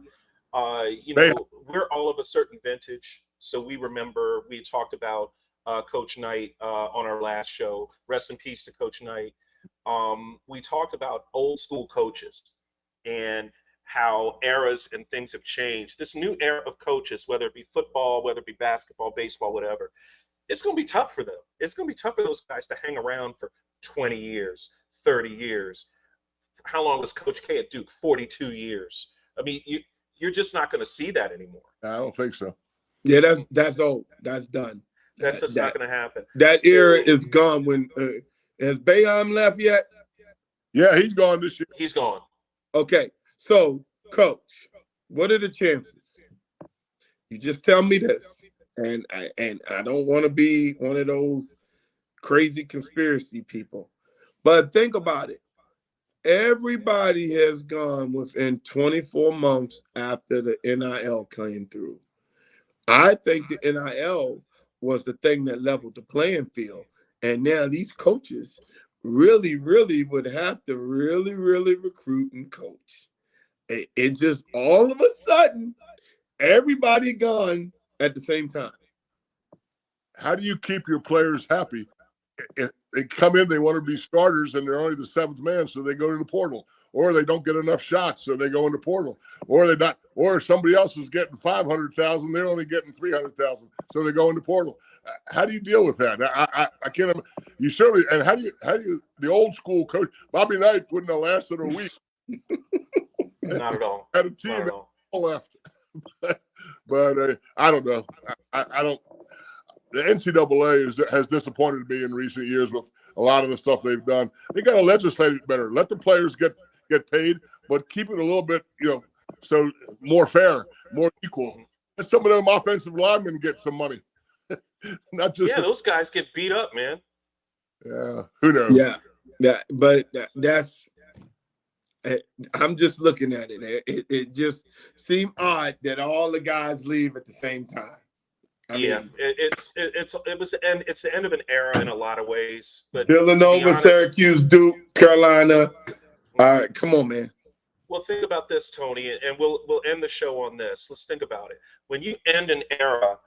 Man, We're all of a certain vintage, so we remember we talked about Coach Knight on our last show. Rest in peace to Coach Knight. We talked about old school coaches and how eras and things have changed. This new era of coaches, whether it be football, whether it be basketball, baseball, whatever, it's going to be tough for them. It's going to be tough for those guys to hang around for 20 years, 30 years. How long was Coach K at Duke? 42 years. I mean, you're just not going to see that anymore. I don't think so. Yeah, that's old. That's done. That's just not going to happen. That era is gone. When has Boeheim left yet? Yeah, he's gone this year. He's gone. Okay, so Coach, what are the chances? You just tell me this, and I don't want to be one of those crazy conspiracy people, but think about it. Everybody has gone within 24 months after the NIL came through. I think the NIL was the thing that leveled the playing field. And now these coaches really, really would have to really, really recruit and coach. It just all of a sudden, everybody gone at the same time. How do you keep your players happy? They come in, they want to be starters, and they're only the seventh man, so they go to the portal. Or they don't get enough shots, so they go in the portal. Or they not. Or somebody else is getting 500,000, they're only getting 300,000, so they go in the portal. How do you deal with that? I can't. You certainly. And how do you? The old school coach Bobby Knight wouldn't have lasted a week. Not at all. Had a team that left, but I don't know. I don't. The NCAA has disappointed me in recent years with a lot of the stuff they've done. They got to legislate it better. Let the players get paid, but keep it a little bit, so more fair, more equal. Let some of them offensive linemen get some money. Not just those guys get beat up, man. Yeah, who knows? Yeah, but that's. I'm just looking at it. It just seemed odd that all the guys leave at the same time. It's the end of an era in a lot of ways. But Villanova, Syracuse, Duke, Carolina. All right, come on, man. Well, think about this, Tony, and we'll end the show on this. Let's think about it. When you end an era,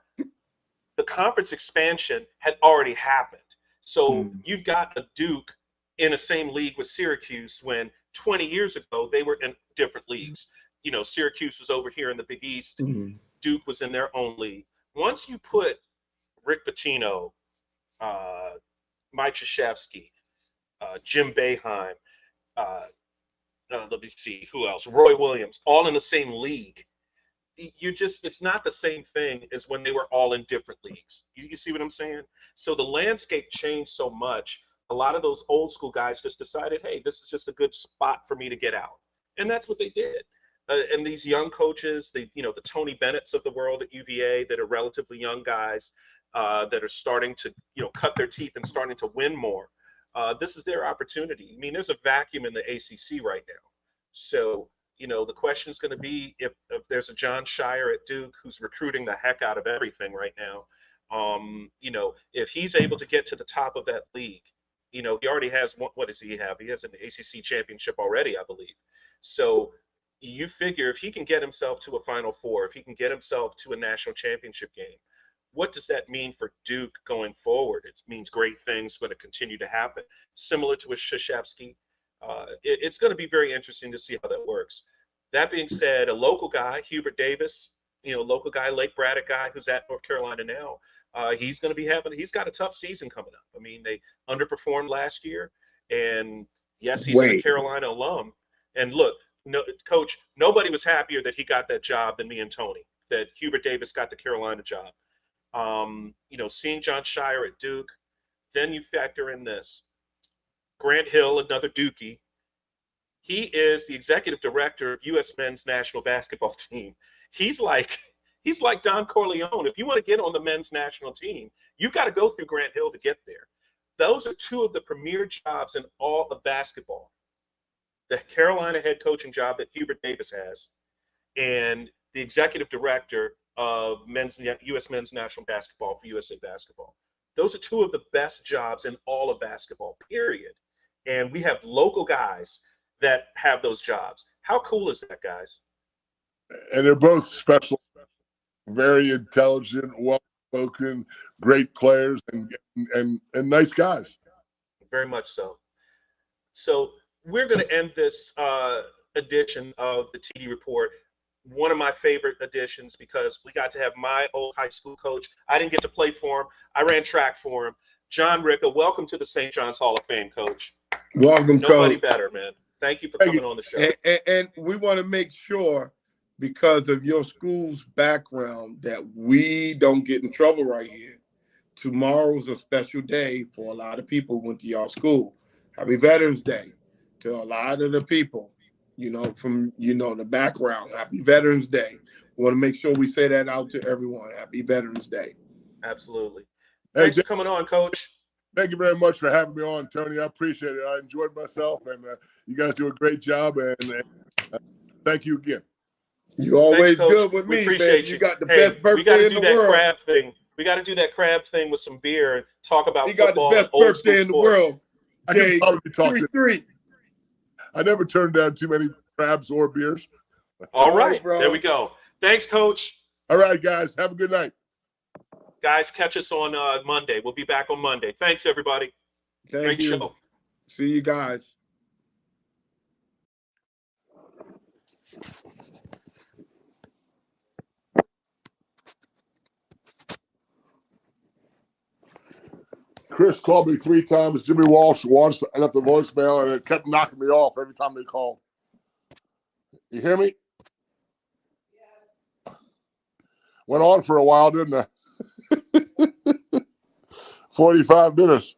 the conference expansion had already happened. So you've got a Duke in the same league with Syracuse when 20 years ago they were in different leagues. Syracuse was over here in the Big East. Duke was in their own league. Once you put Rick Pitino, Mike Krzyzewski, Jim Boeheim, let me see, who else? Roy Williams, all in the same league. It's not the same thing as when they were all in different leagues. You see what I'm saying? So the landscape changed so much. A lot of those old school guys just decided, hey, this is just a good spot for me to get out. And that's what they did. And these young coaches, the Tony Bennett's of the world at UVA that are relatively young guys that are starting to, cut their teeth and starting to win more. This is their opportunity. I mean, there's a vacuum in the ACC right now. So, the question is going to be if there's a John Shire at Duke who's recruiting the heck out of everything right now, if he's able to get to the top of that league, he already has, what does he have? He has an ACC championship already, I believe. So you figure if he can get himself to a Final Four, if he can get himself to a national championship game, what does that mean for Duke going forward? It means great things going to continue to happen. Similar to a Krzyzewski, it's going to be very interesting to see how that works. That being said, a local guy, Hubert Davis, local guy, Lake Braddock guy who's at North Carolina now, he's going to be he's got a tough season coming up. I mean, they underperformed last year, and yes, he's a Carolina alum. And look, no, Coach, nobody was happier that he got that job than me and Tony, that Hubert Davis got the Carolina job. Seeing John Shire at Duke, then you factor in this. Grant Hill, another Dookie. He is the executive director of U.S. men's national basketball team. He's like Don Corleone. If you want to get on the men's national team, you got to go through Grant Hill to get there. Those are two of the premier jobs in all of basketball. The Carolina head coaching job that Hubert Davis has, and the executive director of U.S. men's national basketball for USA Basketball. Those are two of the best jobs in all of basketball, period. And we have local guys that have those jobs. How cool is that, guys? And they're both special, very intelligent, well-spoken, great players, and nice guys. Very much so. So we're going to end this edition of the TD Report. One of my favorite editions because we got to have my old high school coach. I didn't get to play for him. I ran track for him. John Ricca, welcome to the St. John's Hall of Fame, Coach. Welcome, Nobody Coach. better, man. Thank you for coming on the show. And we want to make sure because of your school's background that we don't get in trouble right here. Tomorrow's a special day for a lot of people who went to y'all school. Happy Veterans Day to a lot of the people, from, the background. Happy Veterans Day. We want to make sure we say that out to everyone. Happy Veterans Day. Absolutely. Hey, Thanks for coming on, Coach. Thank you very much for having me on, Tony. I appreciate it. I enjoyed myself, and you guys do a great job, and thank you again. You always Thanks, good with me, appreciate you got the best birthday we gotta in do the that world. crab thing. We got to do that crab thing with some beer and talk about He got the football best and old birthday in the sports. world. I can probably talk 3-3. I never turned down too many crabs or beers. All right, bro. there we go. Thanks, Coach. All right, guys. Have a good night. Guys, catch us on Monday. We'll be back on Monday. Thanks, everybody. Thank you. Show. See you guys. Chris called me 3 times. Jimmy Walsh once. I left a voicemail, and it kept knocking me off every time they called. You hear me? Yeah. Went on for a while, didn't I? 45 minutes.